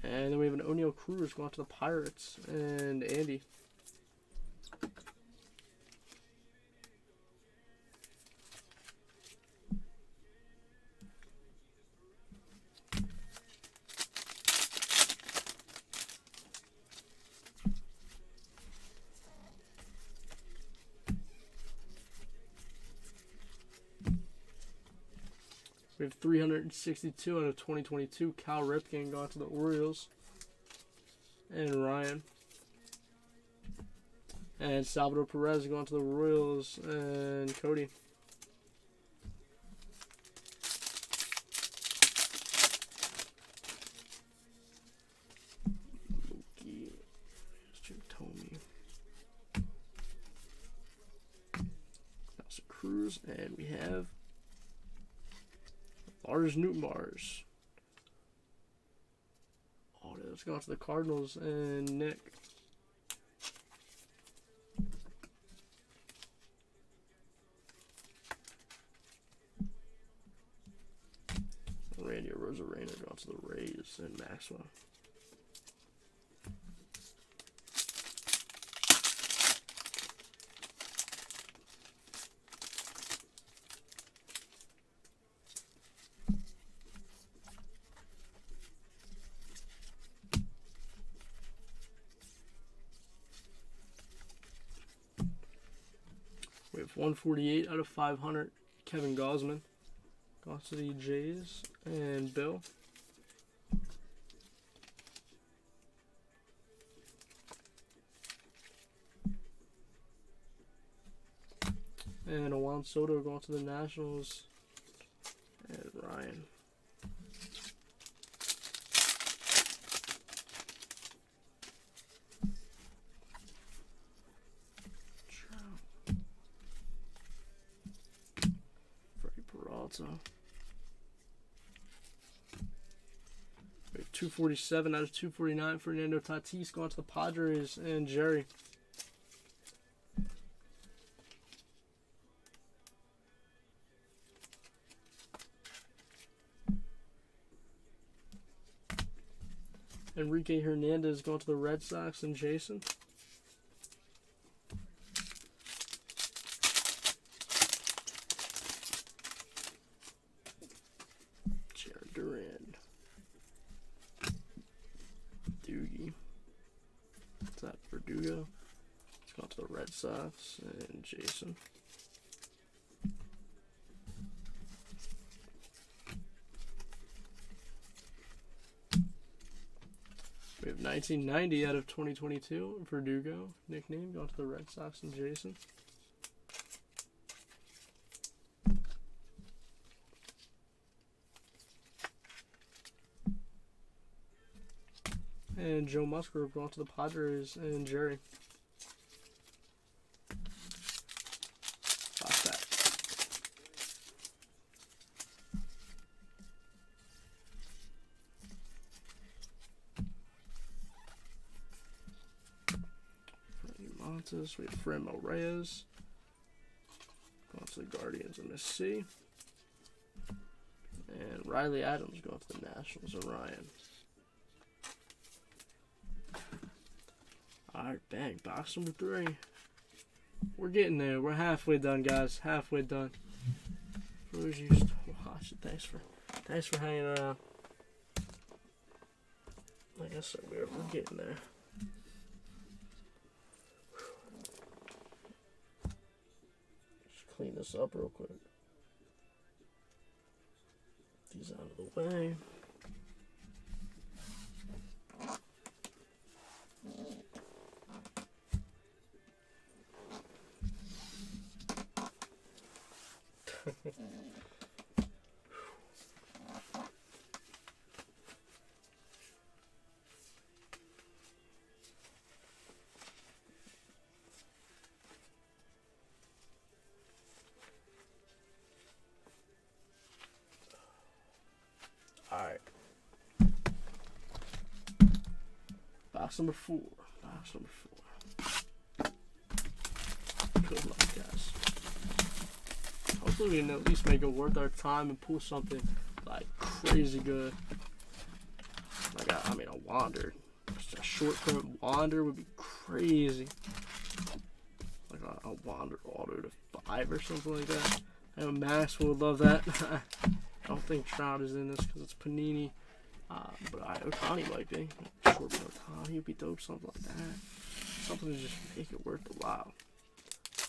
And then we have an O'Neal Cruz going to the Pirates and Andy. We have 362 out of 2022. Cal Ripken going to the Orioles. And Ryan. And Salvador Perez going to the Royals. And Cody. Mookie. Tomy. Nelson Cruz. And we have Lars Nootbaars. Oh, let's go to the Cardinals and Nick. Arozarena going to the Rays and Maxwell. We have 148 out of 500. Kevin Gausman. Goes to the Jays and Bill. And a Juan Soto going to the Nationals and Ryan. Peralta. We have 247 out of 249. Fernando Tatis going to the Padres and Jerry. Enrique Hernandez going to the Red Sox and Jason. Duran. Doogie. What's that? Verdugo. It's gone to the Red Sox and Jason. We have 1990 out of 2022. Verdugo. Nickname. Gone to the Red Sox and Jason. And Joe Musgrove going to the Padres and Jerry. Last pack. Freddie Montes. We have Franmil Reyes. Going to the Guardians and Miss C. And Riley Adams going to the Nationals and Ryan. Alright, bang. Box number 3. We're getting there. We're halfway done, guys. Halfway done. For those you used to watch it, thanks for hanging around. Like I said, we're getting there. Just clean this up real quick. These out of the way. Alright. Box number 4. Box number 4. Good luck, guys. Hopefully we can at least make it worth our time and pull something like crazy good. Like I mean a Wander. Just a short print Wander would be crazy. Like a Wander auto to 5 or something like that. I know Max would love that. I don't think Trout is in this because it's Panini. But Ohtani might be. Short print Ohtani would be dope, something like that. Something to just make it worth the while.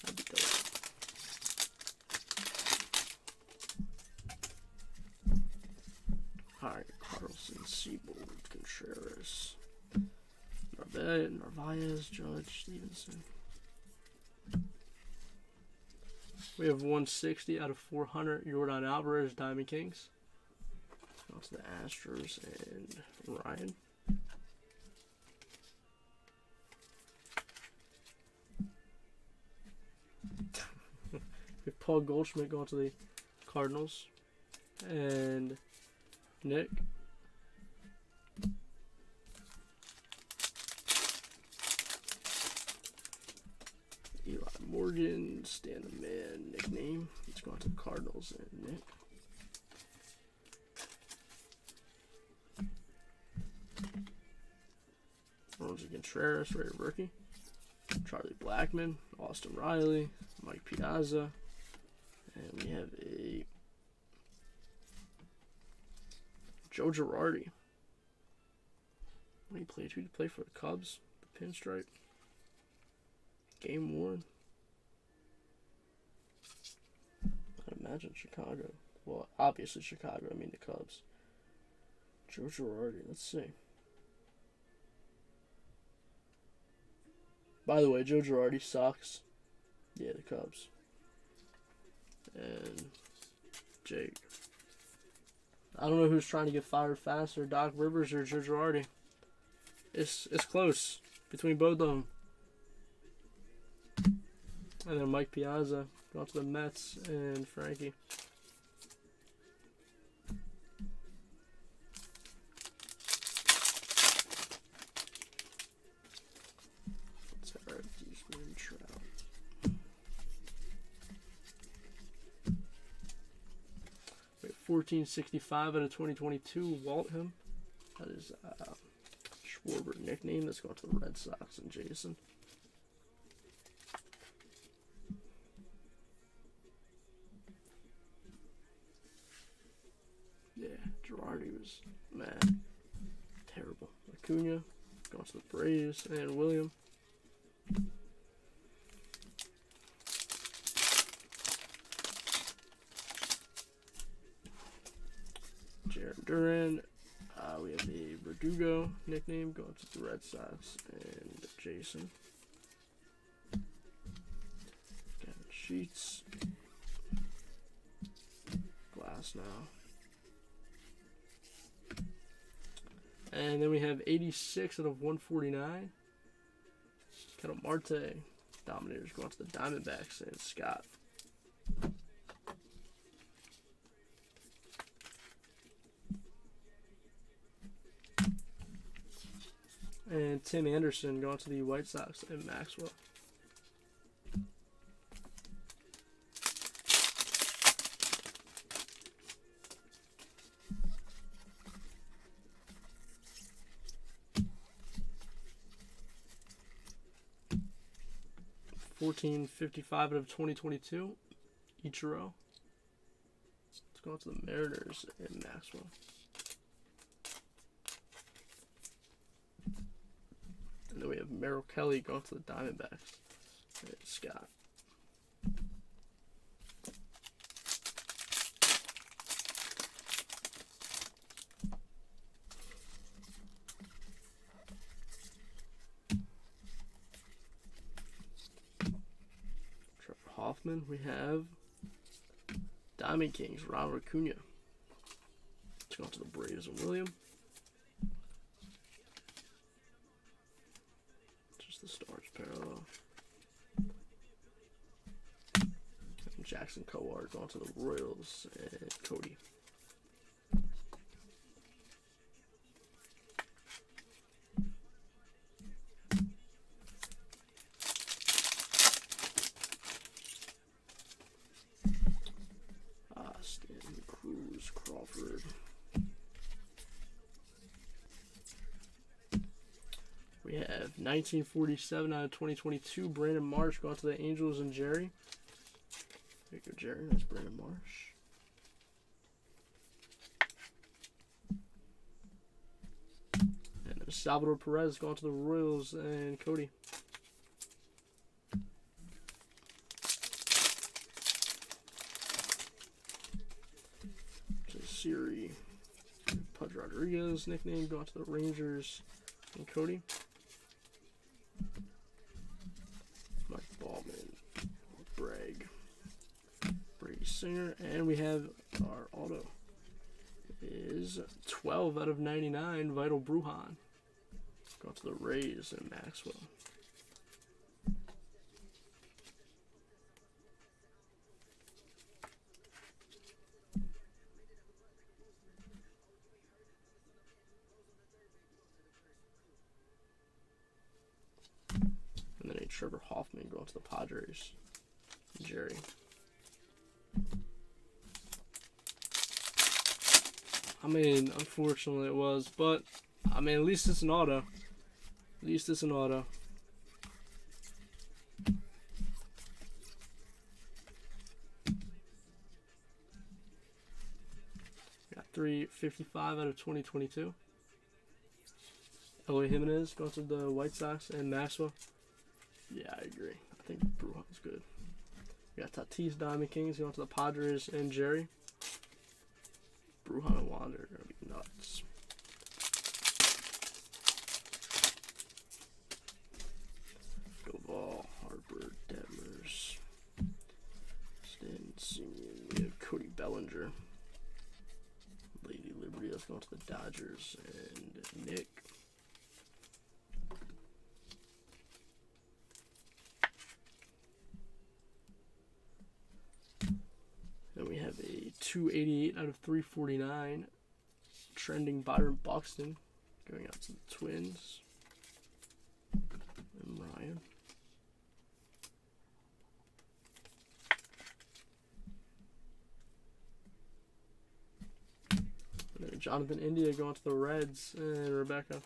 That'd be dope. Alright, Carlson, Seabold, Contreras, Narvaez, Judge, Stevenson. We have 160 out of 400. Yordan Alvarez, Diamond Kings. That's the Astros and Ryan. We have Paul Goldschmidt going to the Cardinals and Nick. Eli Morgan, Stan the Man, nickname. He's going to the Cardinals and Nick. Contreras, rated rookie. Charlie Blackmon, Austin Riley, Mike Piazza, and we have a Joe Girardi. Who did he play for the Cubs? The pinstripe. Game worn. I'd imagine Chicago. Well, obviously Chicago. I mean the Cubs. Joe Girardi. Let's see. By the way, Joe Girardi sucks. Yeah, the Cubs. And Jake. I don't know who's trying to get fired faster, Doc Rivers or Joe Girardi. It's close between both of them. And then Mike Piazza going to the Mets and Frankie. Wait, 1465 out of 2022. Waltham. That is Schwarber nickname. Let's go to the Red Sox and Jason. Yeah, Girardi was mad. Terrible. Acuna, going to the Braves, and William. Jared Duran. We have a Verdugo nickname going to the Red Sox, and Jason. Kevin Sheets. Glass now. And then we have 86 out of 149. Ketel Marte. Dominators going to the Diamondbacks, and Scott. And Tim Anderson going to the White Sox and Maxwell. $14.55 out of 2022. Ichiro. Let's go to the Mariners and Maxwell. And then we have Merrill Kelly going to the Diamondbacks. And Scott. Trevor Hoffman. We have Diamond Kings, Ronald Acuna. Let's go to the Braves and William. The Stars parallel. And Jackson Kowar going to the Royals and Cody. Stanton, Cruz, Crawford. We have 1947 out of 2022. Brandon Marsh going to the Angels and Jerry. There you go, Jerry. That's Brandon Marsh. And then Salvador Perez going to the Royals and Cody. Siri. Pudge Rodriguez nickname going to the Rangers and Cody. Mike Ballman, Bragg, Brady Singer, and we have our auto. It is 12 out of 99, Vital Brujan. Going to the Rays and Maxwell. And then a Trevor Hoffman going to the Padres. Jerry. I mean, unfortunately it was, but I mean, at least it's an auto. At least it's an auto. Got 355 out of 2022. Eloy Jimenez going to the White Sox and Maxwell. Yeah, I agree. I think Brujan's good. We got Tatis Diamond Kings going to the Padres and Jerry. Brujan and Wander are going to be nuts. Doval, Harper, Detmers, Stan Simeon. We have Cody Bellinger. Lady Liberty, that's going to the Dodgers and Nick. Then we have a 288 out of 349. Trending Byron Buxton going out to the Twins. And Ryan. And then Jonathan India going to the Reds and Rebecca.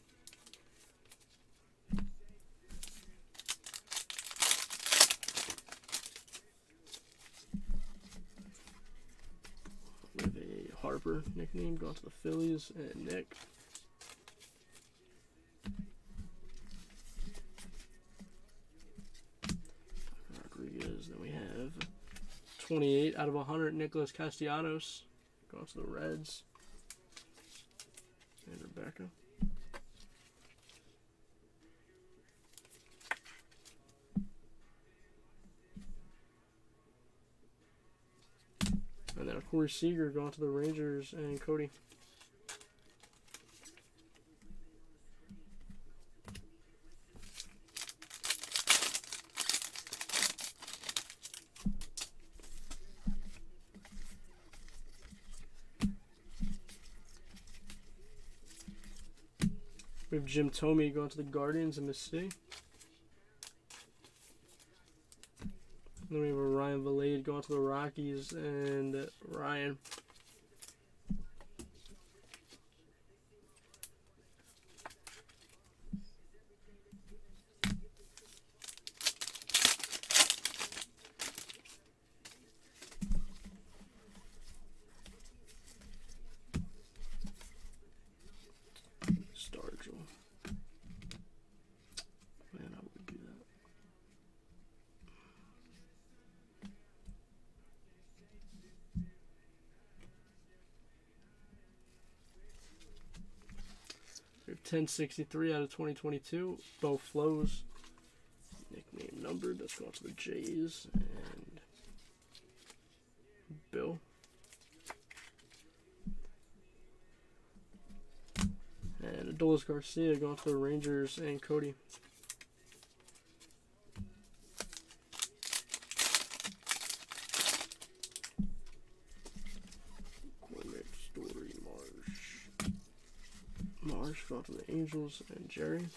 We have a Harper nickname going to the Phillies and Nick. Rodriguez. Then we have 28 out of 100 Nicholas Castellanos going to the Reds and Rebecca. And then Corey Seager going to the Rangers and Cody. We have Jim Thome going to the Guardians and Mississippi. Then we have a Ryan Valade going to the Rockies and Ryan. Stargell. Man, I would do that. We have 1063 out of 2022. Bo Flows. Nickname numbered. That's going to the Jays and Bill. And Adolis Garcia going to the Rangers and Cody. Cormac, Story, Marsh going to the Angels and Jerry.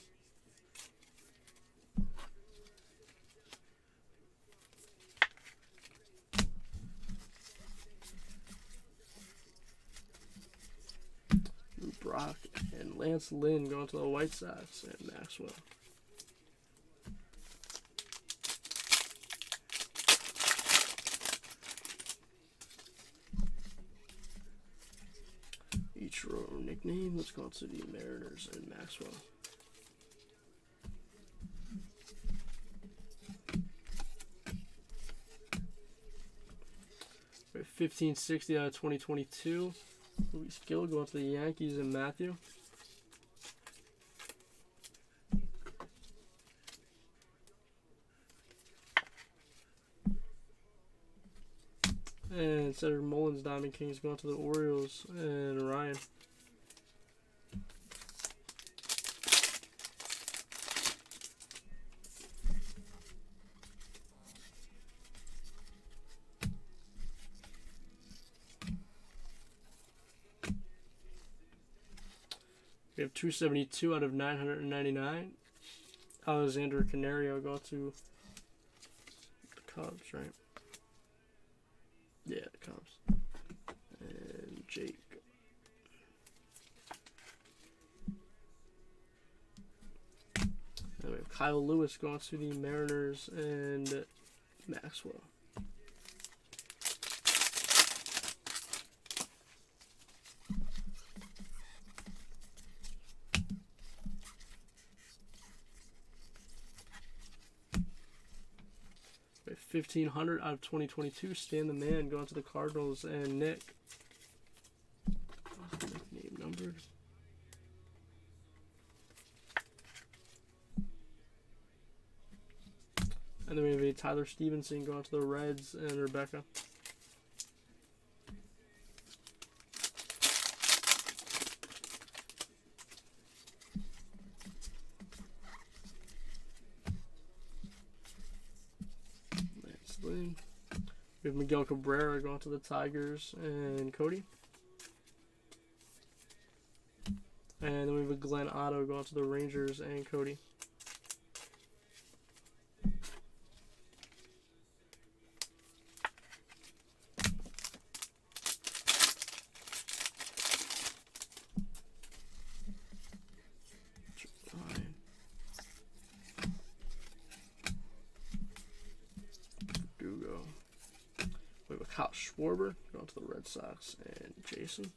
Brock and Lance Lynn going to the White Sox and Maxwell. Each row nickname. Let's go to the Mariners and Maxwell. We have 1560 out of 2022. Luis Gill going to the Yankees and Matthew. And Cedric Mullins Diamond Kings going to the Orioles and Ryan. We have 272 out of 999. Alexander Canario going to the Cubs, right? Yeah, the Cubs. And Jake. Kyle Lewis going to the Mariners and Maxwell. We have 1,500 out of 2022. Stan the Man going to the Cardinals and Nick. Name numbered. And then we have a Tyler Stevenson going to the Reds and Rebecca. Lastly, we have Miguel Cabrera going to the Tigers and Cody. And then we have a Glenn Otto going to the Rangers and Cody. We have a Kyle Schwarber going to the Red Sox and Jason.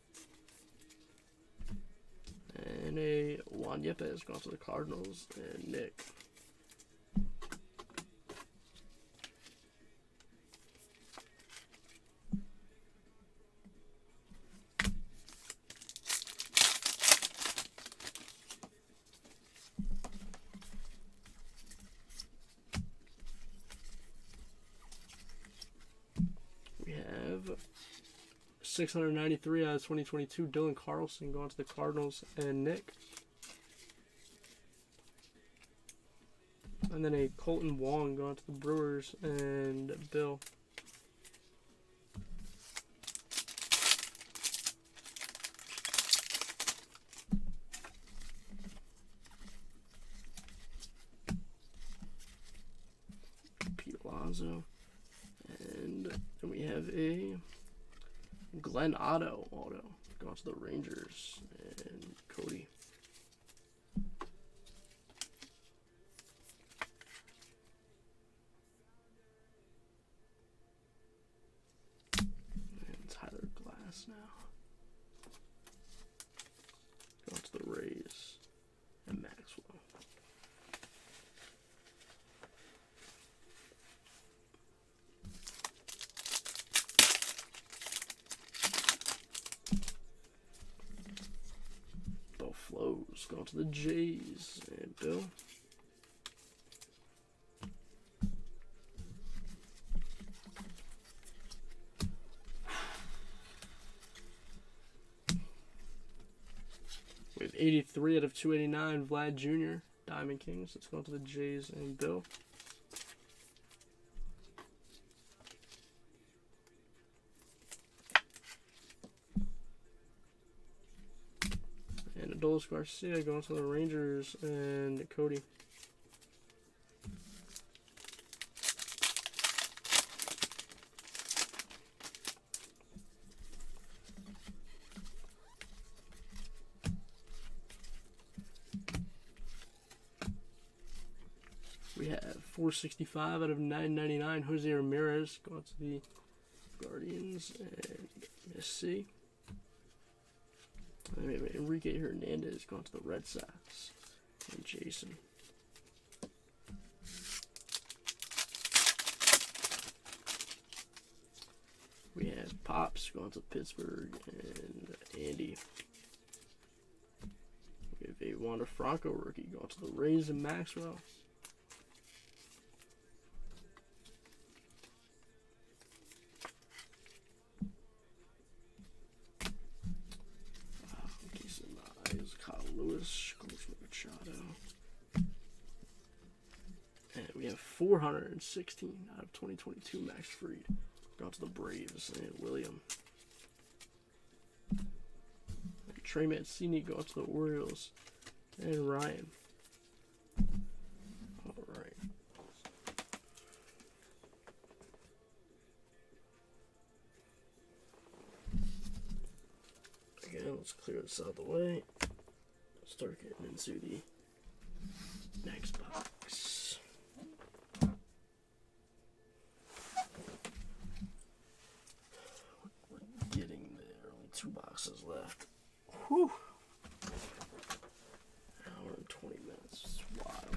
And a Juan Yepes going to the Cardinals and Nick. We have 693 out of 2022. Dylan Carlson going to the Cardinals and Nick. And then a Colton Wong going to the Brewers and Bill. Pete Alonso. And then we have a Glenn Otto going to the Rangers and Cody. And Tyler Glass now going to the Rays and Maxwell. Flows going to the Jays and Bill. We have 83 out of 289. Vlad Jr. Diamond Kings. It's going to the Jays and Bill. And Adolis Garcia going to the Rangers and Cody. We have 465 out of 999. Jose Ramirez going to the Guardians and SC. And we have Enrique Hernandez going to the Red Sox and Jason. We have Pops going to Pittsburgh and Andy. We have a Wander Franco rookie going to the Rays and Maxwell. Kyle Lewis, Machado. And we have 416 out of 2022 Max Fried. Going to the Braves and William. And Trey Mancini going to the Orioles and Ryan. Alright. Again, let's clear this out of the way. Start getting into the next box. 2 boxes left. Whew. Hour and 20 minutes. It's wild.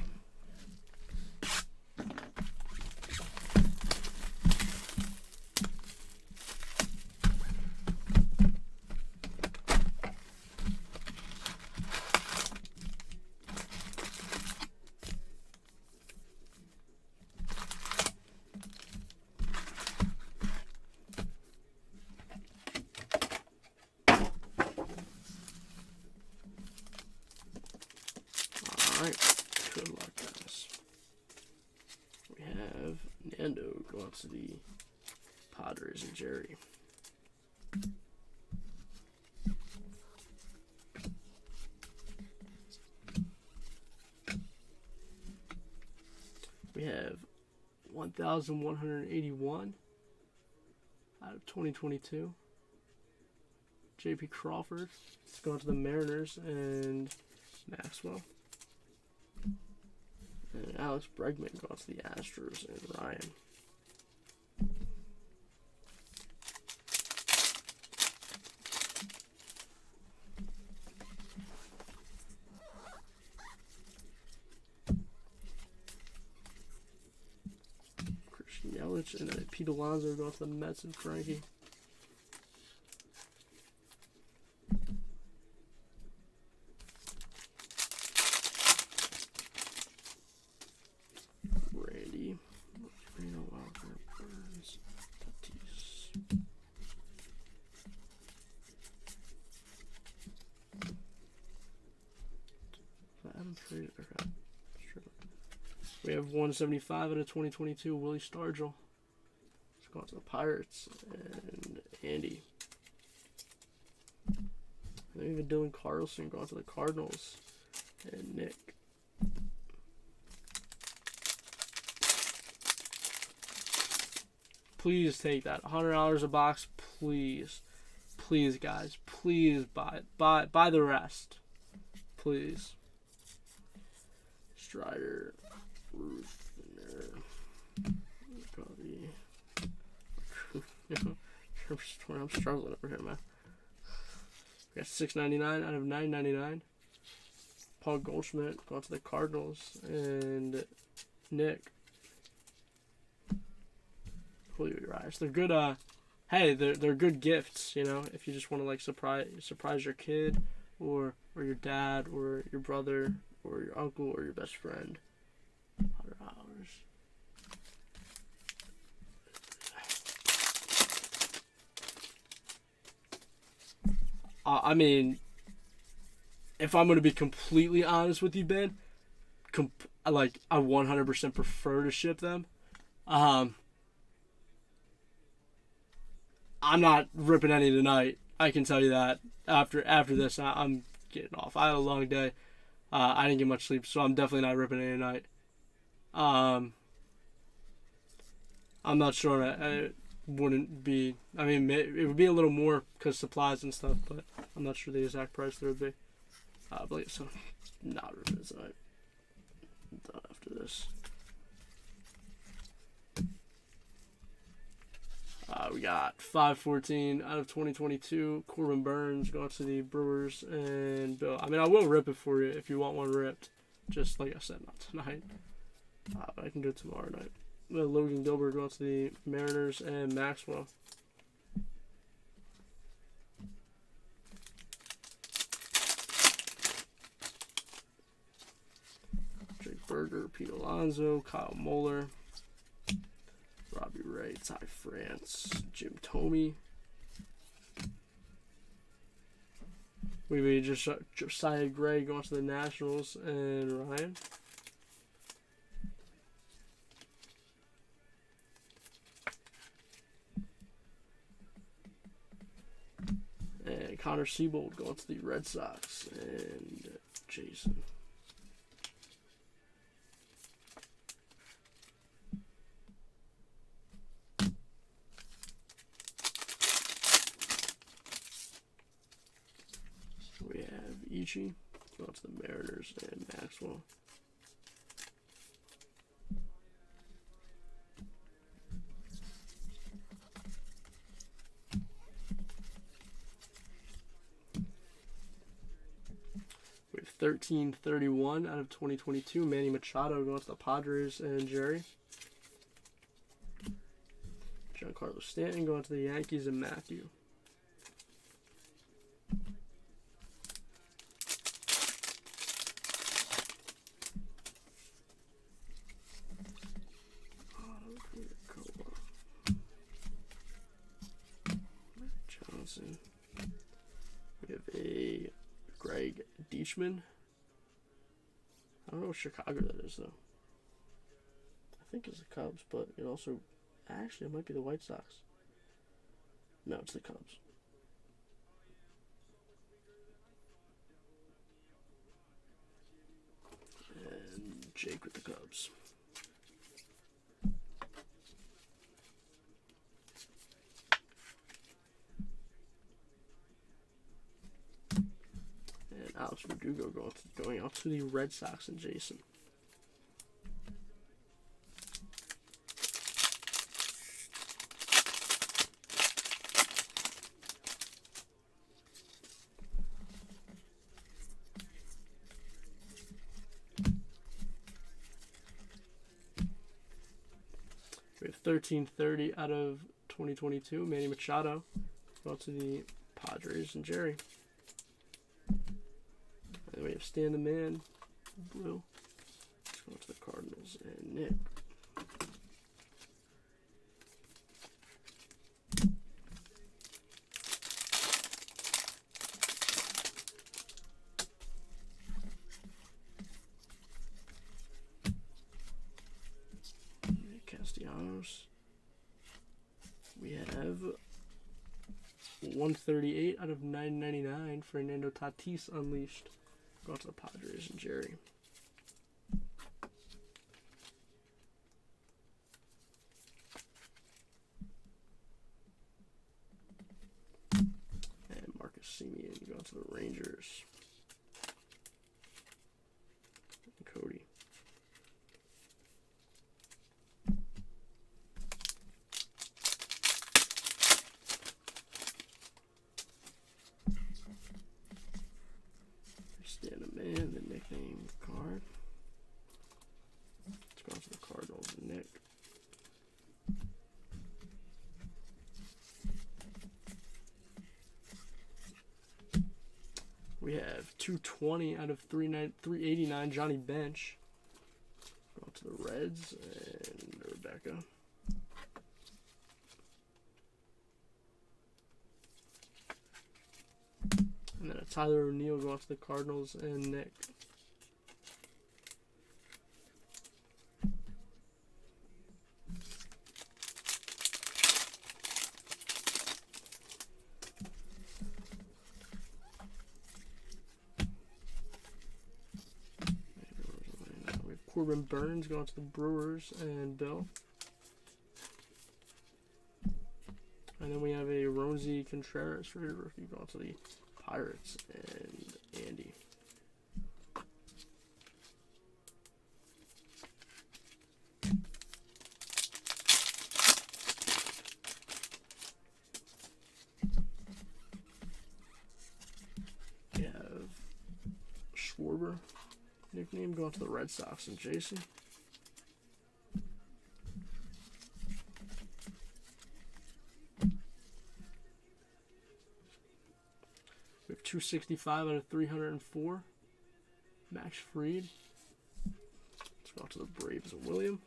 Alright, good luck, guys. We have Nando going to the Padres and Jerry. We have 1,181 out of 2022. J.P. Crawford. It's going to the Mariners and Maxwell. And Alex Bregman going to the Astros and Ryan. Christian Yelich and then Pete Alonso going to the Mets and Frankie. We have 175 out of 2022, Willie Stargell. It's going to the Pirates and Andy. And then we have Dylan Carlson going to the Cardinals and Nick. Please take that. $100 a box, please. Please, guys. Please buy it. Buy the rest. Please. Strider. Ruth in there. Probably. I'm struggling over here, man. We got $6.99 out of $9.99. Paul Goldschmidt going to the Cardinals and Nick. Julio Urias. They're good. Hey, they're good gifts. You know, if you just want to like surprise your kid, or your dad, or your brother, or your uncle, or your best friend. $100. I mean, if I'm gonna be completely honest with you, Ben, I 100% prefer to ship them. I'm not ripping any tonight. I can tell you that. After this, I'm getting off. I had a long day. I didn't get much sleep, so I'm definitely not ripping any tonight. I'm not sure. It wouldn't be. I mean, it would be a little more because supplies and stuff, but I'm not sure the exact price there would be. I believe so. Not ripping it tonight. I'm done after this. We got 514 out of 2022. Corbin Burns going to the Brewers and Bill. I mean, I will rip it for you if you want one ripped. Just like I said, not tonight. But I can do it tomorrow night. Logan Gilbert going to the Mariners and Maxwell. Jake Berger, Pete Alonso, Kyle Muller. Robbie Ray, Ty France, Jim Thome. We just Josiah Gray going to the Nationals and Ryan. And Connor Seabold going to the Red Sox and Jason. We have Ichi going to the Mariners and Maxwell. 1331 out of 2022. Manny Machado going to the Padres and Jerry. Giancarlo Stanton going to the Yankees and Matthew. Johnson. We have a Greg Deichmann. I don't know what Chicago that is, though. I think it's the Cubs, but it also... Actually, it might be the White Sox. No, it's the Cubs. And Jake with the Cubs. And Alex Verdugo going out to the Red Sox and Jason. We have 1330 out of 2022. Manny Machado going to the Padres and Jerry. And we have Stan the Man, blue. Let's go to the Cardinals and Nick. Castellanos. We have 138 out of 999. Fernando Tatis Unleashed. Go to the Padres and Jerry. And Marcus Semien going to the Rangers. And Cody. Stan the Man, the nickname card. Let's go to the Cardinals and Nick. We have 220 out of 389 Johnny Bench. Go to the Reds and Rebecca. And then a Tyler O'Neill going to the Cardinals and Nick. We have Corbin Burns going to the Brewers and Bill. And then we have a Roansy Contreras rated rookie going to the Pirates and Andy. We have Schwarber, nickname, going to the Red Sox and Jason. We have 265 out of 304. Max Fried. Let's go to the Braves and William.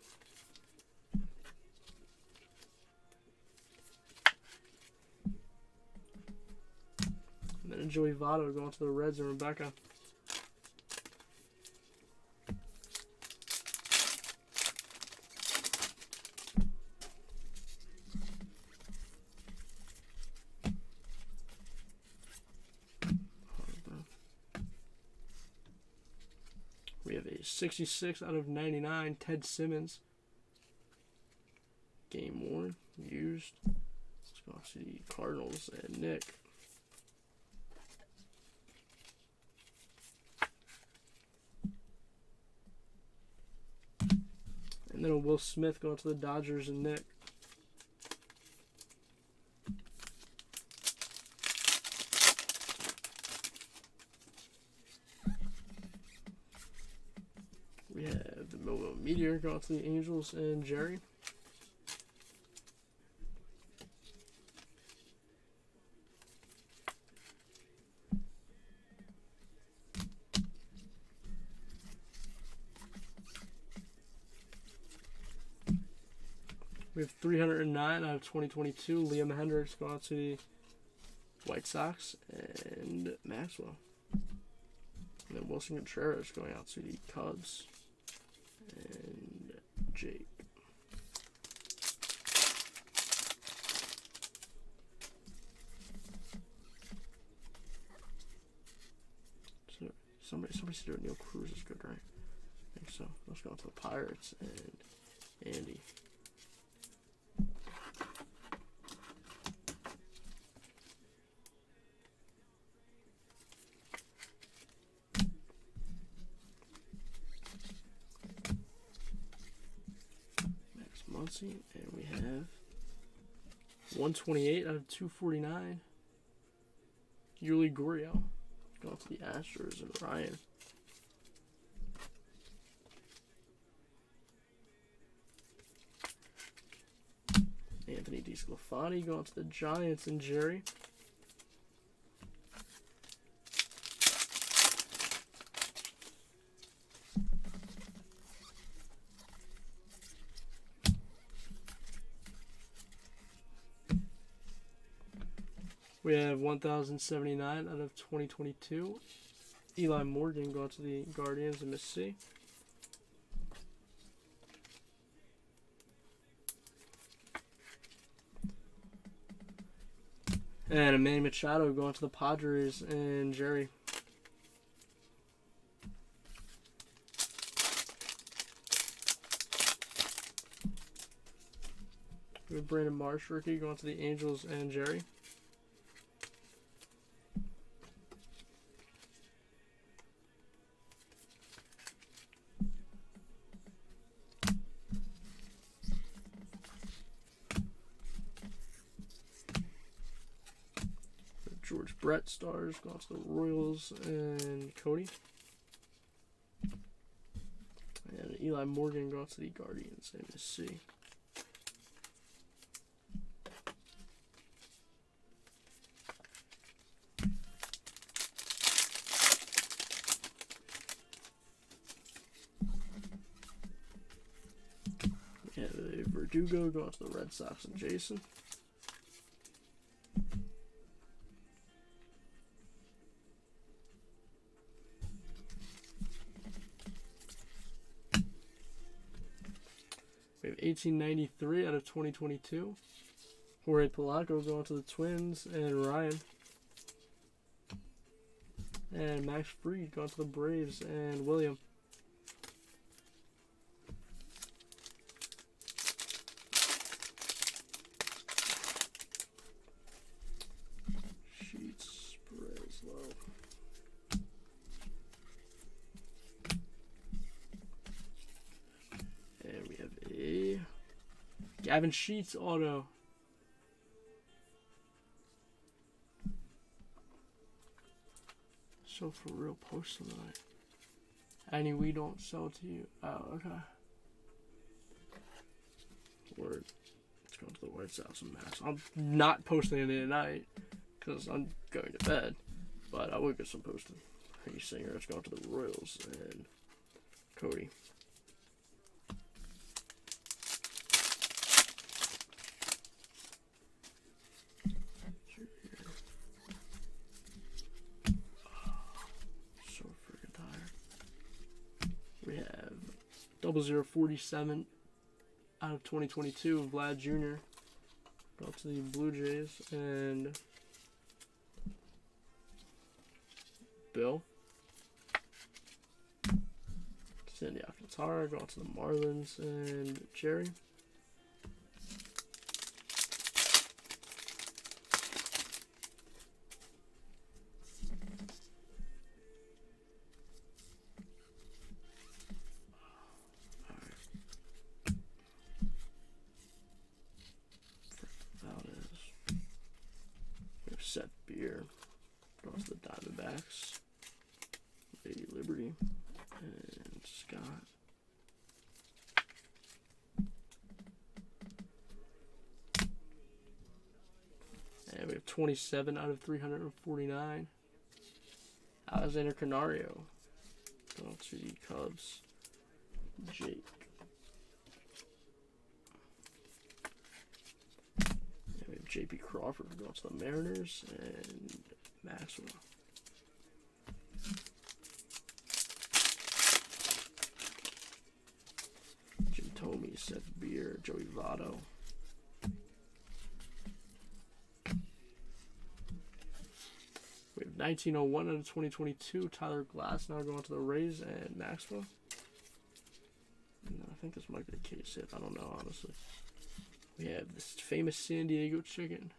And then Joey Votto going to the Reds and Rebecca. We have a 66 out of 99, Ted Simmons. Game worn, used. Let's go to the Cardinals and Nick. And then a Will Smith going to the Dodgers and Nick. We have the Millville Meteor going to the Angels and Jerry. We have 309 out of 2022. Liam Hendricks going to the White Sox and Maxwell. And then Wilson Contreras going out to the Cubs and Jake. So somebody said Neil Cruz is good, right? I think so. Let's go to the Pirates and Andy. And we have 128 out of 249. Yuli Gurriel going to the Astros and Ryan. Anthony DeSclafani going to the Giants and Jerry. We have 1,079 out of 2022. Eli Morgan going to the Guardians and Miss C. And Manny Machado going to the Padres and Jerry. We have Brandon Marsh rookie going to the Angels and Jerry. George Brett Stars going to the Royals and Cody. And Eli Morgan going to the Guardians and Miss C. We have a Verdugo going to the Red Sox and Jason. We have 1893 out of 2022. Jorge Polanco going to the Twins and Ryan. And Max Fried going to the Braves and William. Sheets, Breslow. And we have a Gavin Sheets auto. So for real, post tonight. Any we don't sell to you. Oh, okay. Word. Let's go to the White Sox and Max. I'm not posting it tonight because I'm going to bed, but I will get some posted. Hey Singer, let's go to the Royals and Cody. So freaking tired. We have 0047 out of 2022, Vlad Jr. Go to the Blue Jays and Bill. Sandy Alcantara going to the Marlins and Jerry. Seth Beer goes to the Diamondbacks. Lady Liberty and Scott 27 out of 349. Alexander Canario. Going to the Cubs. Jake. We have J.P. Crawford going to the Mariners and Maxwell. Jim Thome, Seth Beer, Joey Votto. We have 1901 out of 2022. Tyler Glass now going to the Rays and Maxwell. I think this might be the case hit. I don't know, honestly. We have this famous San Diego chicken.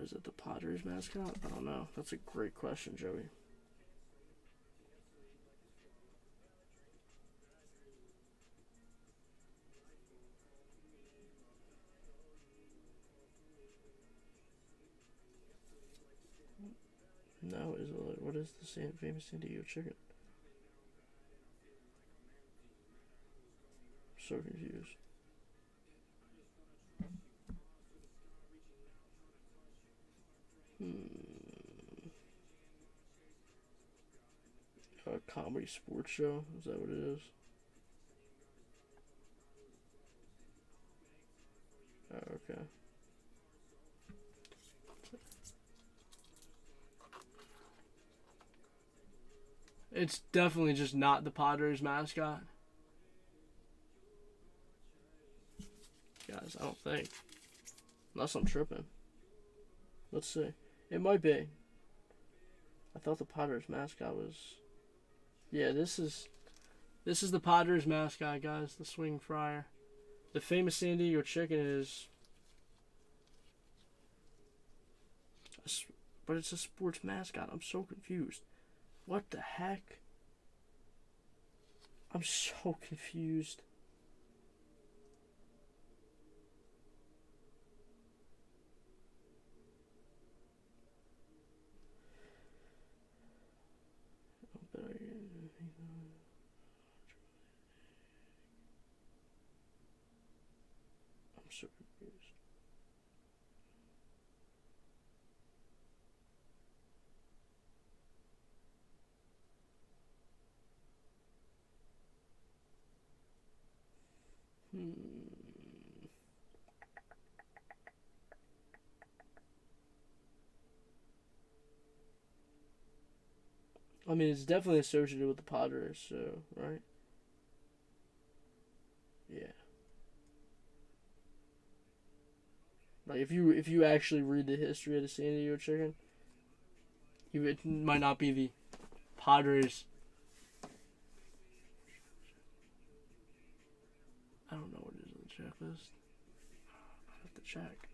Is it the Padres mascot? I don't know. That's a great question, Joey. No, what is the famous San Diego chicken? I'm so confused. A comedy sports show? Is that what it is? Oh, okay. It's definitely just not the Padres mascot. Guys, I don't think. Unless I'm tripping. Let's see. It might be. I thought the Padres mascot was... Yeah, this is the Padres mascot, guys. The swing fryer. The famous San Diego chicken is... But it's a sports mascot. I'm so confused. What the heck? I'm so confused. I'm so confused. I mean, it's definitely associated with the Padres, so, right? Yeah. Like, if you actually read the history of the San Diego chicken, it might not be the Padres. I don't know what it is on the checklist. I have to check.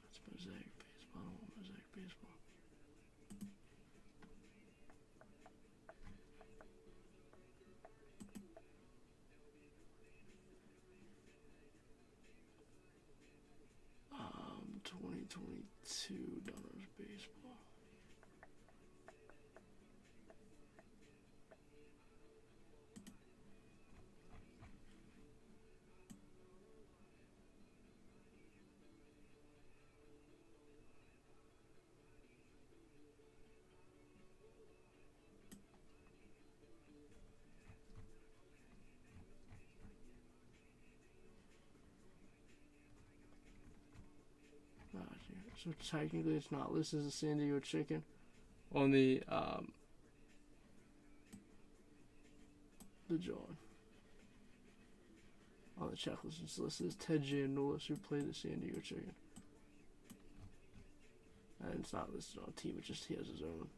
That's Mosaic Baseball. I don't want Mosaic Baseball. Um, 2022 Donruss Baseball. So technically it's not listed as a San Diego chicken on the John. On the checklist it's listed as Ted Giannoulis, who played the San Diego chicken. And it's not listed on team, it just he has his own.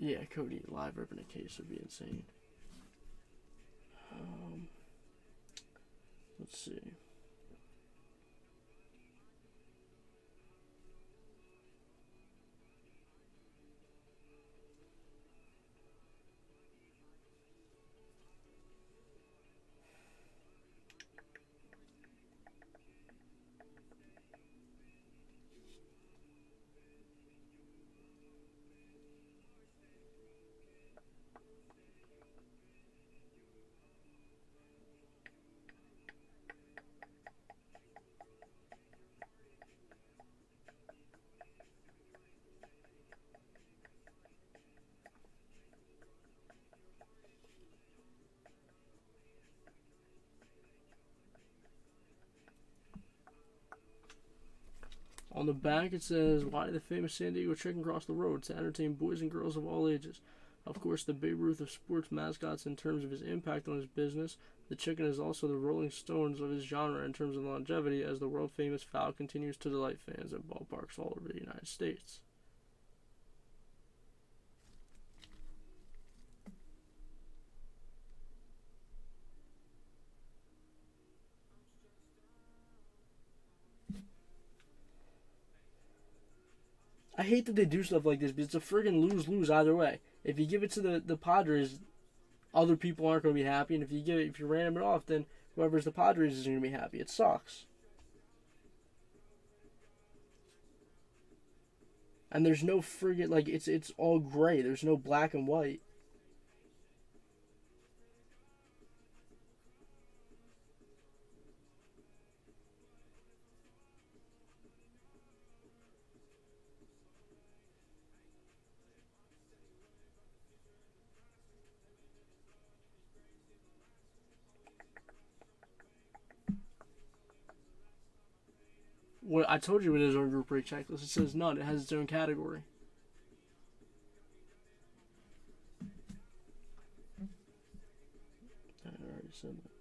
Yeah, Cody live ripping a case would be insane. Let's see. On the back it says, why did the famous San Diego chicken cross the road? To entertain boys and girls of all ages. Of course, the Babe Ruth of sports mascots in terms of his impact on his business, the chicken is also the Rolling Stones of his genre in terms of longevity, as the world-famous fowl continues to delight fans at ballparks all over the United States. I hate that they do stuff like this, but it's a friggin' lose-lose either way. If you give it to the Padres, other people aren't going to be happy, and if you ram it off, then whoever's the Padres is going to be happy. It sucks. And there's no friggin' like it's all gray. There's no black and white. What I told you it is our group break checklist. It says none. It has its own category. I already said that.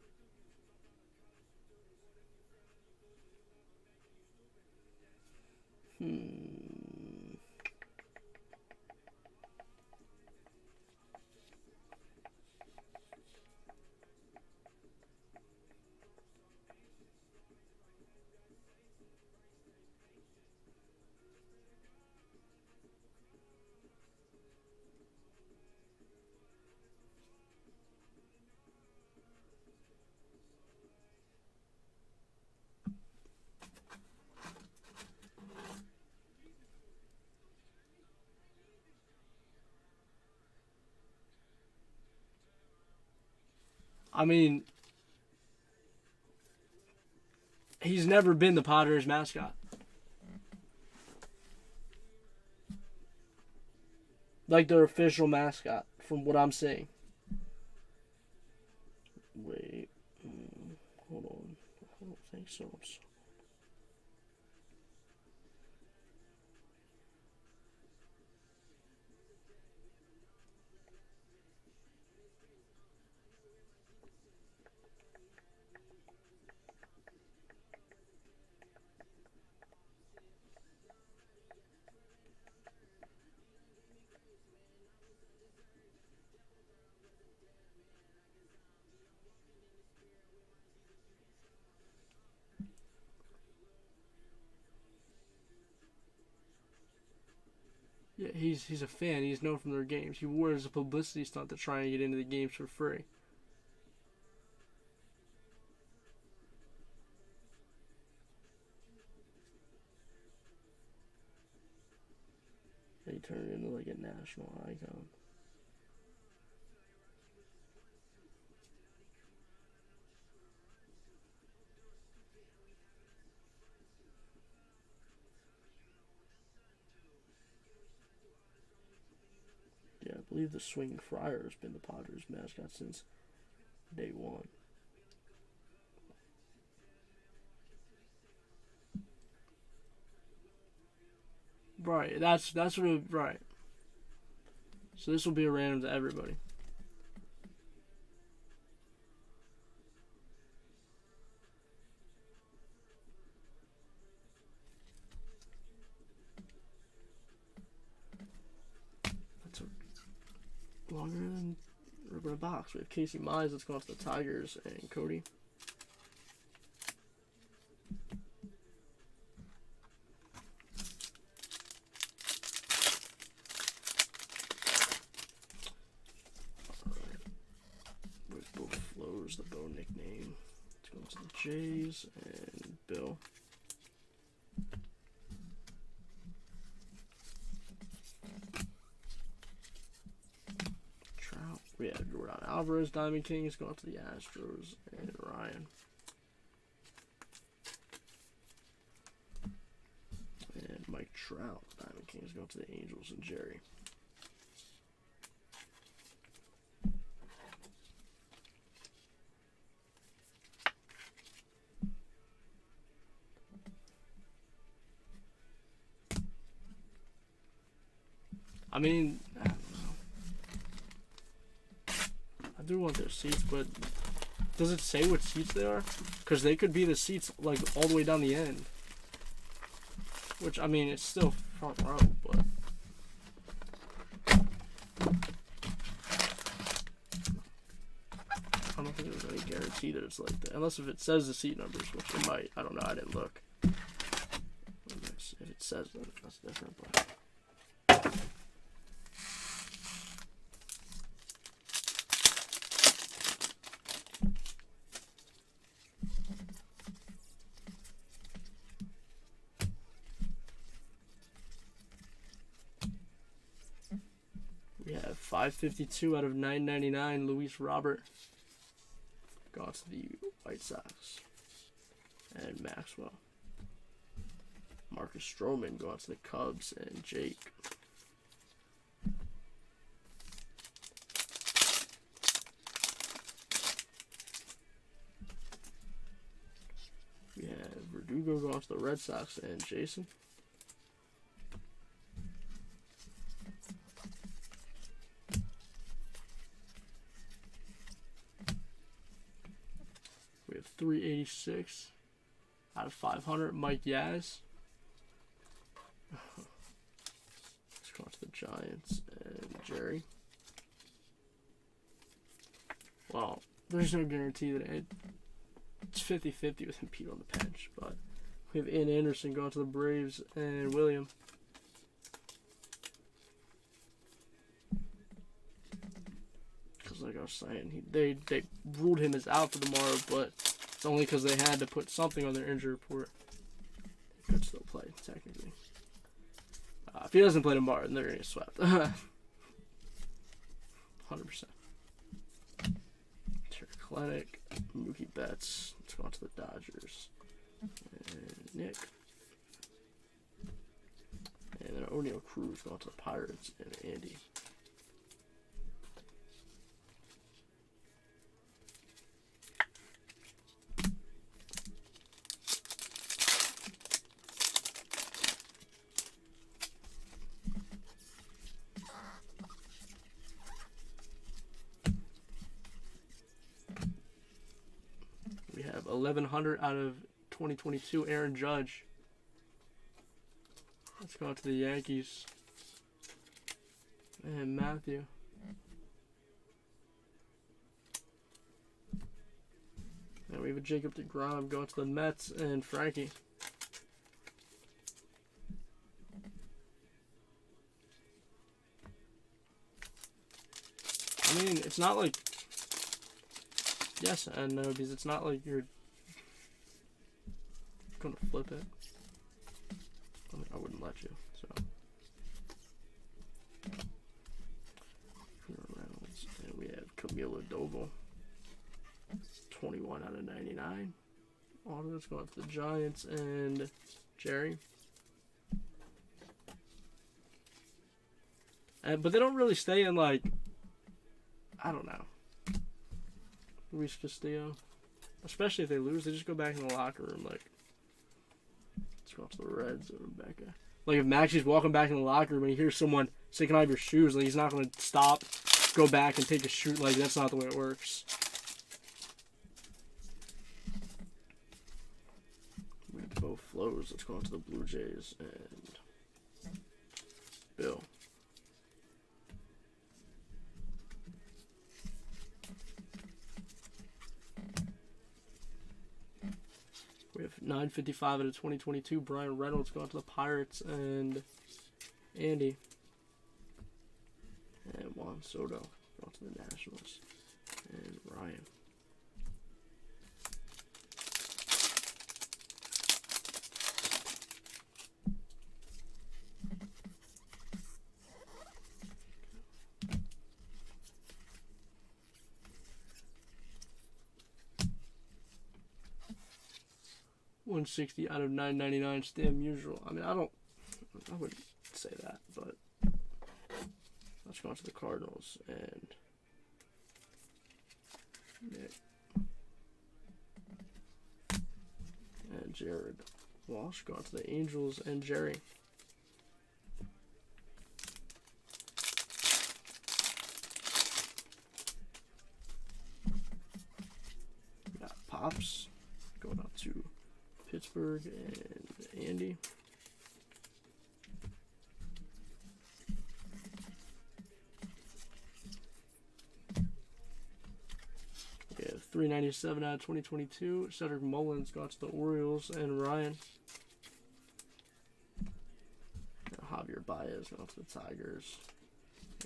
I mean, he's never been the Padres mascot. Like their official mascot, from what I'm seeing. Wait. Hold on. I don't think so. Yeah, he's a fan. He's known from their games. He wore it as a publicity stunt to try and get into the games for free. And he turned into like a national icon. Yeah, I believe the Swinging Friar has been the Padres mascot since day one. Right, that's what it, right. So this will be a random to everybody. That's longer than ripping a box. We have Casey Mize that's going to the Tigers and Cody. With Bo Flows, the Bo nickname. It's going to the Jays and Bill. We have Jordan Alvarez, Diamond Kings, going to the Astros, and Ryan. And Mike Trout, Diamond Kings, going to the Angels, and Jerry. I mean, I don't know. I do want their seats, but does it say what seats they are? Because they could be the seats like all the way down the end. Which, I mean, it's still front row, but... I don't think there's any guarantee that it's like that. Unless if it says the seat numbers, which it might. I don't know. I didn't look. If it says that, that's different. But... We have 552 out of 999. Luis Robert. Got to the White Sox. And Maxwell. Marcus Stroman going to the Cubs. And Jake. We have Verdugo going to the Red Sox. And Jason. We have 386 out of 500. Mike Yaz. Let's go on to the Giants and Jerry. Well, there's no guarantee that it's 50-50 with him Pete on the bench, but we have Ian Anderson going to the Braves and William. Because like I was saying, they ruled him as out for tomorrow, but it's only because they had to put something on their injury report. He could still play, technically. If he doesn't play tomorrow, then they're going to get swept. 100%. Terry Clinic, Mookie Betts. Let's go on to the Dodgers. And Nick. And then O'Neal Cruz going to the Pirates and Andy. We have 1,100 out of 2022, Aaron Judge. Let's go out to the Yankees. And Matthew. And we have a Jacob deGrom going to the Mets and Frankie. I mean, it's not like... Yes and no, because it's not like you're gonna flip it. I mean, I wouldn't let you, so. Reynolds, and we have Camilo Doval. 21 out of 99. Autos going to the Giants and Jerry. But they don't really stay in, like, I don't know. Luis Castillo. Especially if they lose, they just go back in the locker room, like, let's go to the Reds and Rebecca. Like, if Maxie's walking back in the locker room and he hears someone say, "Can I have your shoes?" Like, he's not going to stop, go back and take a shoot. Like, that's not the way it works. We have both flows. Let's go on to the Blue Jays and Bill. We have 955 out of 2022. Brian Reynolds going to the Pirates and Andy. And Juan Soto going to the Nationals. And Ryan. $160 out of $9.99. Stan Musial. I mean, I wouldn't say that, but let's go on to the Cardinals and Nick and Jared Walsh. Go on to the Angels and Jerry. Tops going out to Pittsburgh and Andy. We have 397 out of 2022. Cedric Mullins got to the Orioles and Ryan. And Javier Baez got to the Tigers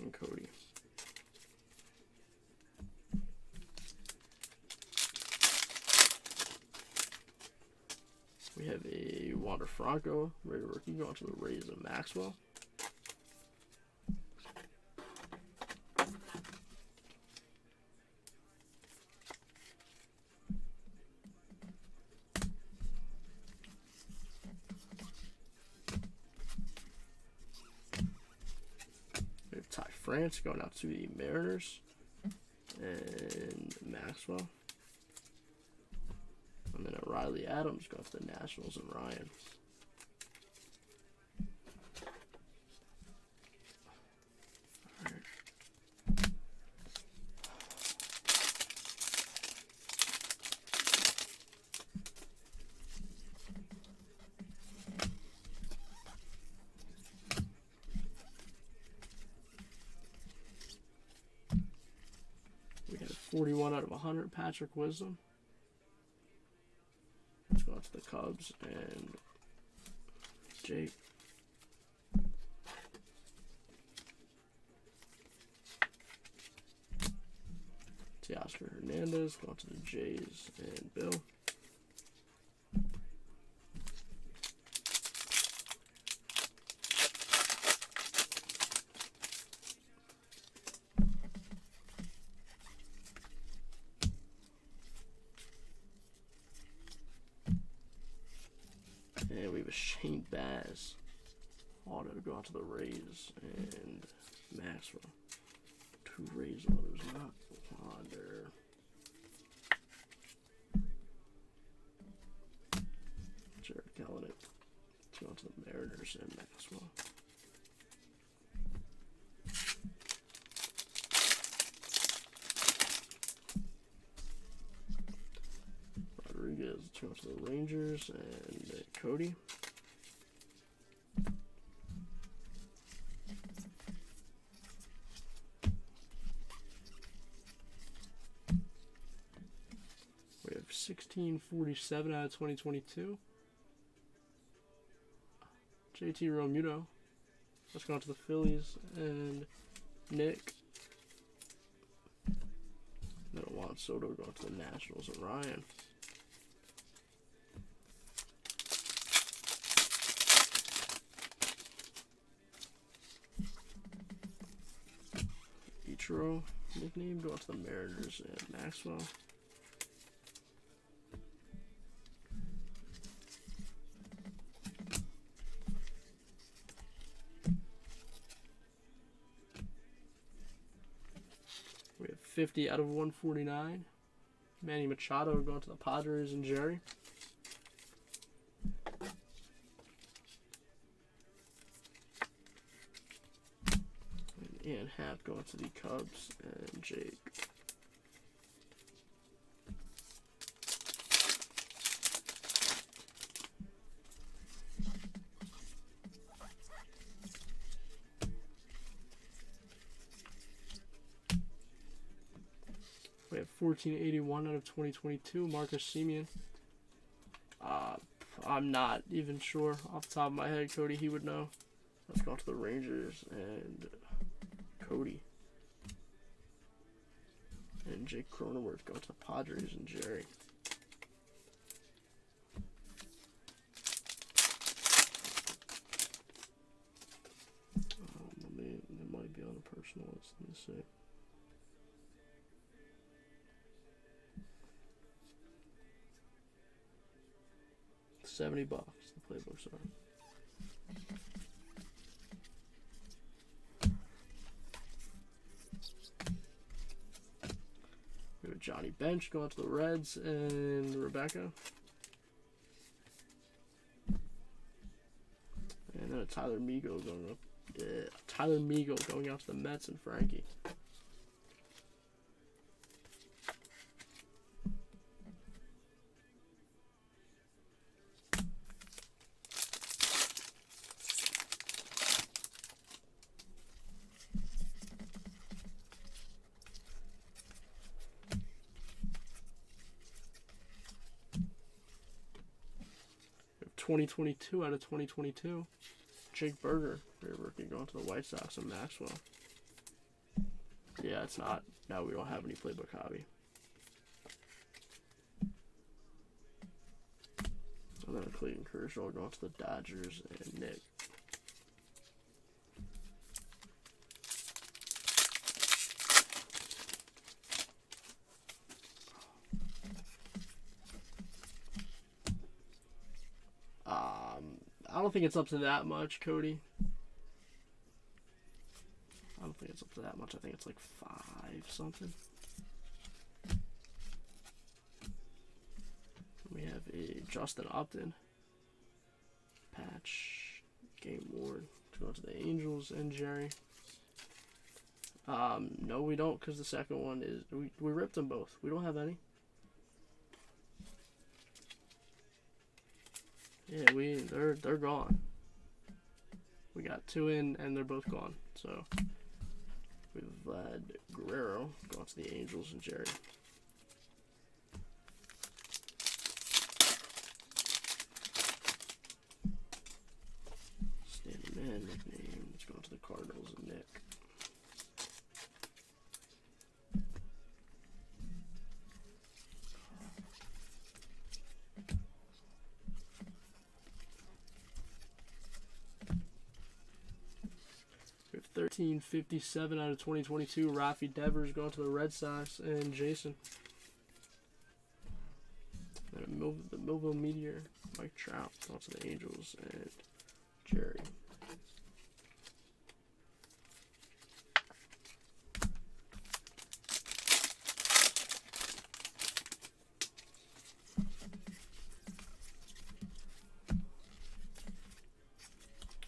and Cody. We have a Wander Franco, Raider rookie, going to the Rays and Maxwell. We have Ty France going out to the Mariners and Maxwell. And then Riley Adams got to the Nationals and Ryan. Alright. We had 41 out of 100, Patrick Wisdom. Let's go out to the Cubs and Jake. Teoscar Hernandez, go out to the Jays and Bill. And we have a Shane Baz auto to go out to the Rays and Maxwell. 2 Rays autos, not Wander. Jared Kelenic to go out to the Mariners and Maxwell. Rodriguez to go out to the Rangers and Cody. We have 1647 out of 2022. JT Realmuto. Let's go on to the Phillies and Nick. Then Juan Soto going to the Nationals and Ryan. Ichiro nickname going to the Mariners and Maxwell. We have 50 out of 149. Manny Machado going to the Padres and Jerry. And Hap going to the Cubs and Jake. We have 1481 out of 2022. Marcus Semien. I'm not even sure off the top of my head. Cody, he would know. Let's go to the Rangers and Cody. And Jake Cronenworth go to the Padres and Jerry. It might be on a personal list. Let me see. $70. The playbooks are. We have Johnny Bench going to the Reds and Rebecca. And then a Tyler Migo going up. Tyler Migo going out to the Mets and Frankie. 2022 out of 2022. Jake Berger, rare rookie, going to the White Sox and Maxwell. Yeah, it's not. Now we don't have any playbook hobby. And then Clayton Kershaw going to the Dodgers and Nick. I don't think it's up to that much, Cody. I don't think it's up to that much. I think it's like 5 something. We have a Justin Upton patch, game ward to go to the Angels and Jerry. No, we don't, because the second one is we ripped them both. We don't have any. Yeah, they're gone. We got 2 in and they're both gone. So we have Vlad Guerrero going to the Angels and Jerry. Standing man nickname. Let's go to the Cardinals and Nick. We have 1357 out of 2022. Rafi Devers going to the Red Sox and Jason. And the Millville Meteor, Mike Trout going to the Angels and Jerry.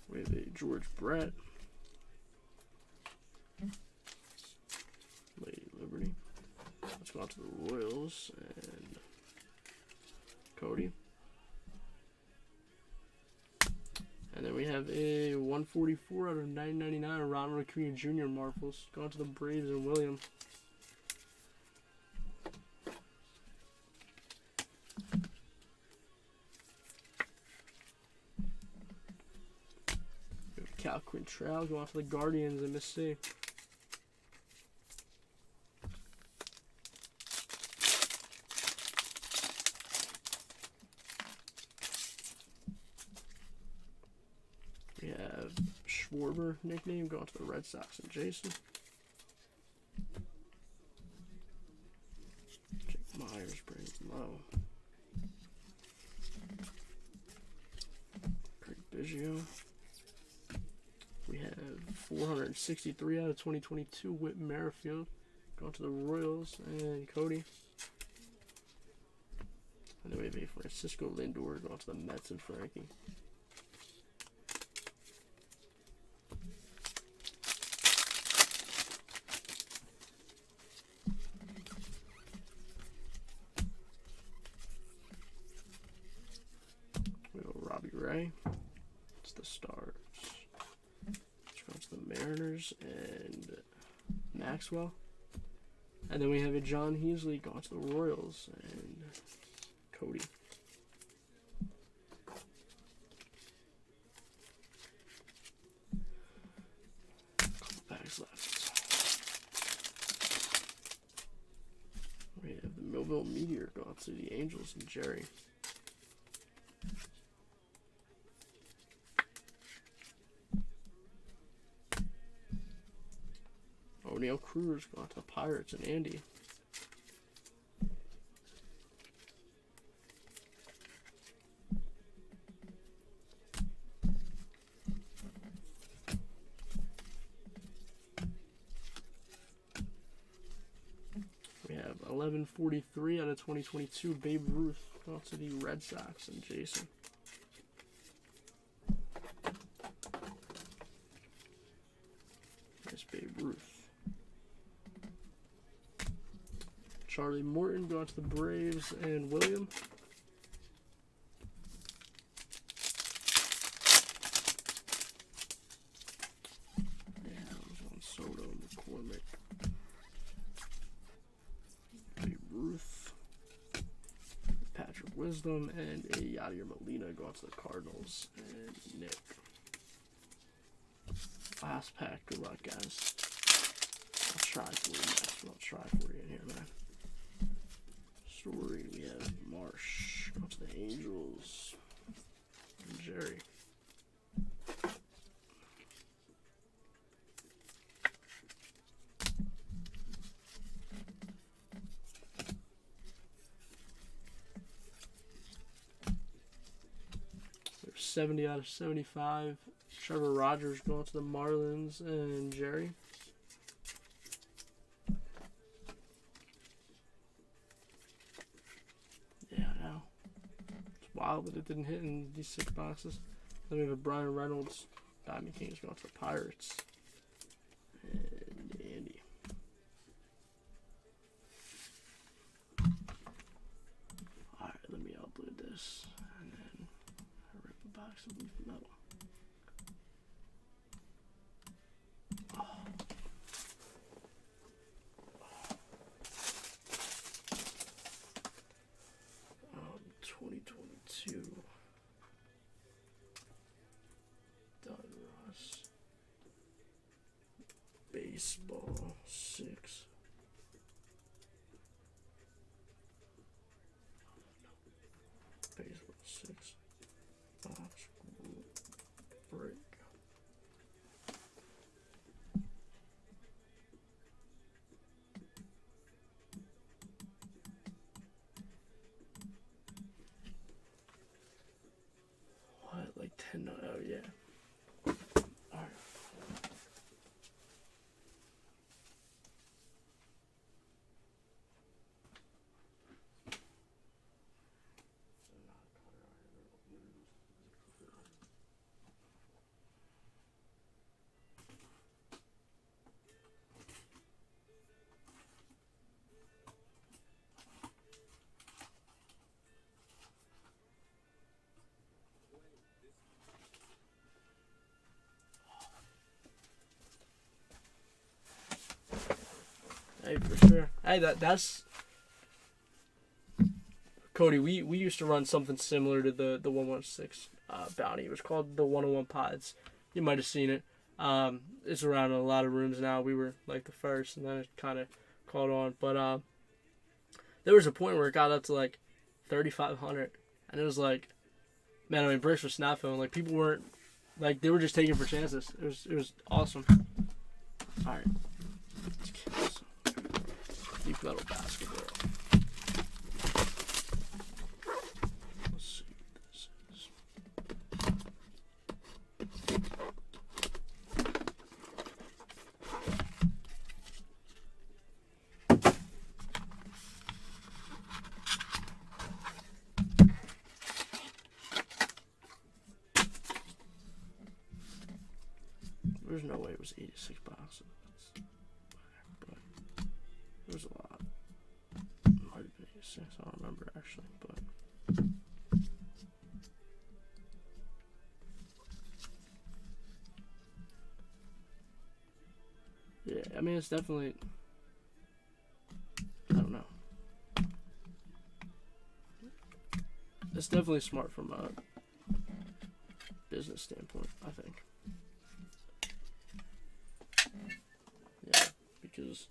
We have a George Brett. Lady Liberty. Let's go on to the Royals and Cody. And then we have a 144 out of 999 Ronald Acuna Jr. Marvels. Going to the Braves and William. We have Cal Quintrell going to the Guardians and Miss C. We have Schwarber nickname going to the Red Sox and Jason. Jake Myers, Brandon Lowe. Craig Biggio. We have 463 out of 2022 Whit Merrifield going to the Royals and Cody. And then we have a Francisco Lindor going to the Mets and Frankie. Robbie Ray. It's the Stars. Let's go to the Mariners and Maxwell. And then we have a John Heasley going to the Royals and Cody. Couple bags left. We have the Millville Meteor going to the Angels and Jerry. O'Neal Cruz going to the Pirates and Andy. We have 1143 out of 2022 Babe Ruth going to the Red Sox and Jason. Nice Babe Ruth. Charlie Morton going to the Braves and William. Yeah, that was on Soto and McCormick. Babe Ruth. Patrick Williams. Wisdom, and a Yadier Molina going to the Cardinals. And Nick. Last pack. Good luck, guys. I'll try for you, guys. I'll try for you in here, man. Story. We have Marsh going to the Angels. And Jerry. There's 70 out of 75. Trevor Rogers going to the Marlins, and Jerry. Yeah, I know. It's wild that it didn't hit in these 6 boxes. Then we have a Brian Reynolds. Diamond Kings going to the Pirates. And Andy. Alright, let me upload this. And then I rip a box of leaf metal. 2022 Donruss Baseball 6. Baseball 6 box break. Like 10, oh yeah. Alright. Hey, for sure. Hey, that's Cody. We used to run something similar to the 116 bounty. It was called the 101 Pods. You might have seen it. It's around in a lot of rooms now. We were like the first, and then it kind of caught on. But there was a point where it got up to like 3,500, and it was like, man, I mean, bricks were snap filling. Like people weren't like they were just taking for chances. It was awesome. All right. Let's kill this. Deep metal basketball. Let's see what this is. There's no way it was 86 boxes. But it was a lot. It might have been 86. I don't remember actually, but yeah, I mean it's definitely, I don't know. It's definitely smart from a business standpoint, I think. Yeah, because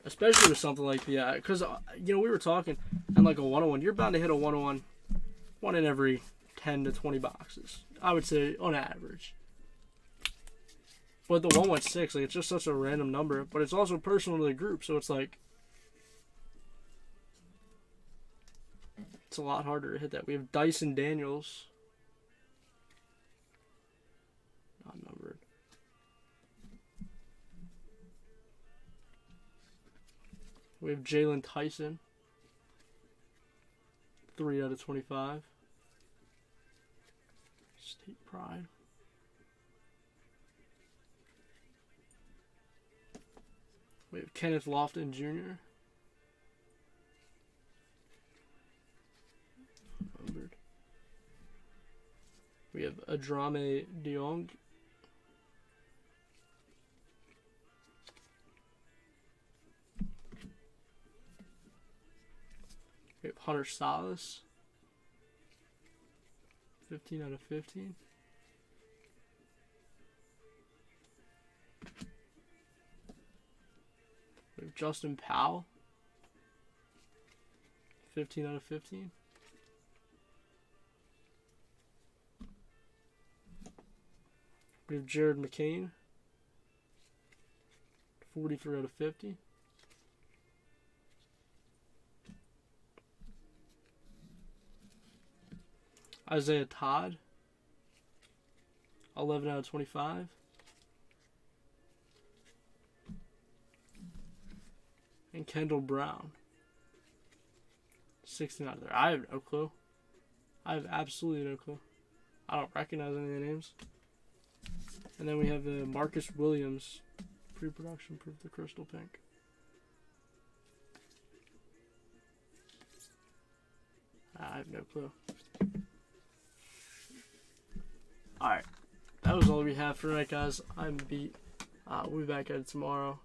especially with something like the, because you know we were talking, and like a 101, you're bound to hit a 101, one in every 10 to 20 boxes, I would say on average. But the 116, like it's just such a random number, but it's also personal to the group, so it's like it's a lot harder to hit that. We have Dyson Daniels, not numbered. We have Jalen Tyson, 3 out of 25. State Pride. We have Kenneth Lofton Jr. Numbered. We have Adrame Diong. We have Hunter Salas. 15 out of 15. We have Justin Powell. 15 out of 15. We have Jared McCain. 43 out of 50. Isaiah Todd. 11 out of 25. And Kendall Brown. 16 out of there. I have no clue. I have absolutely no clue. I don't recognize any of the names. And then we have the Marcus Williams pre-production proof, the crystal pink. I have no clue. Alright. That was all we have for tonight, guys. I'm beat. We'll be back at it tomorrow.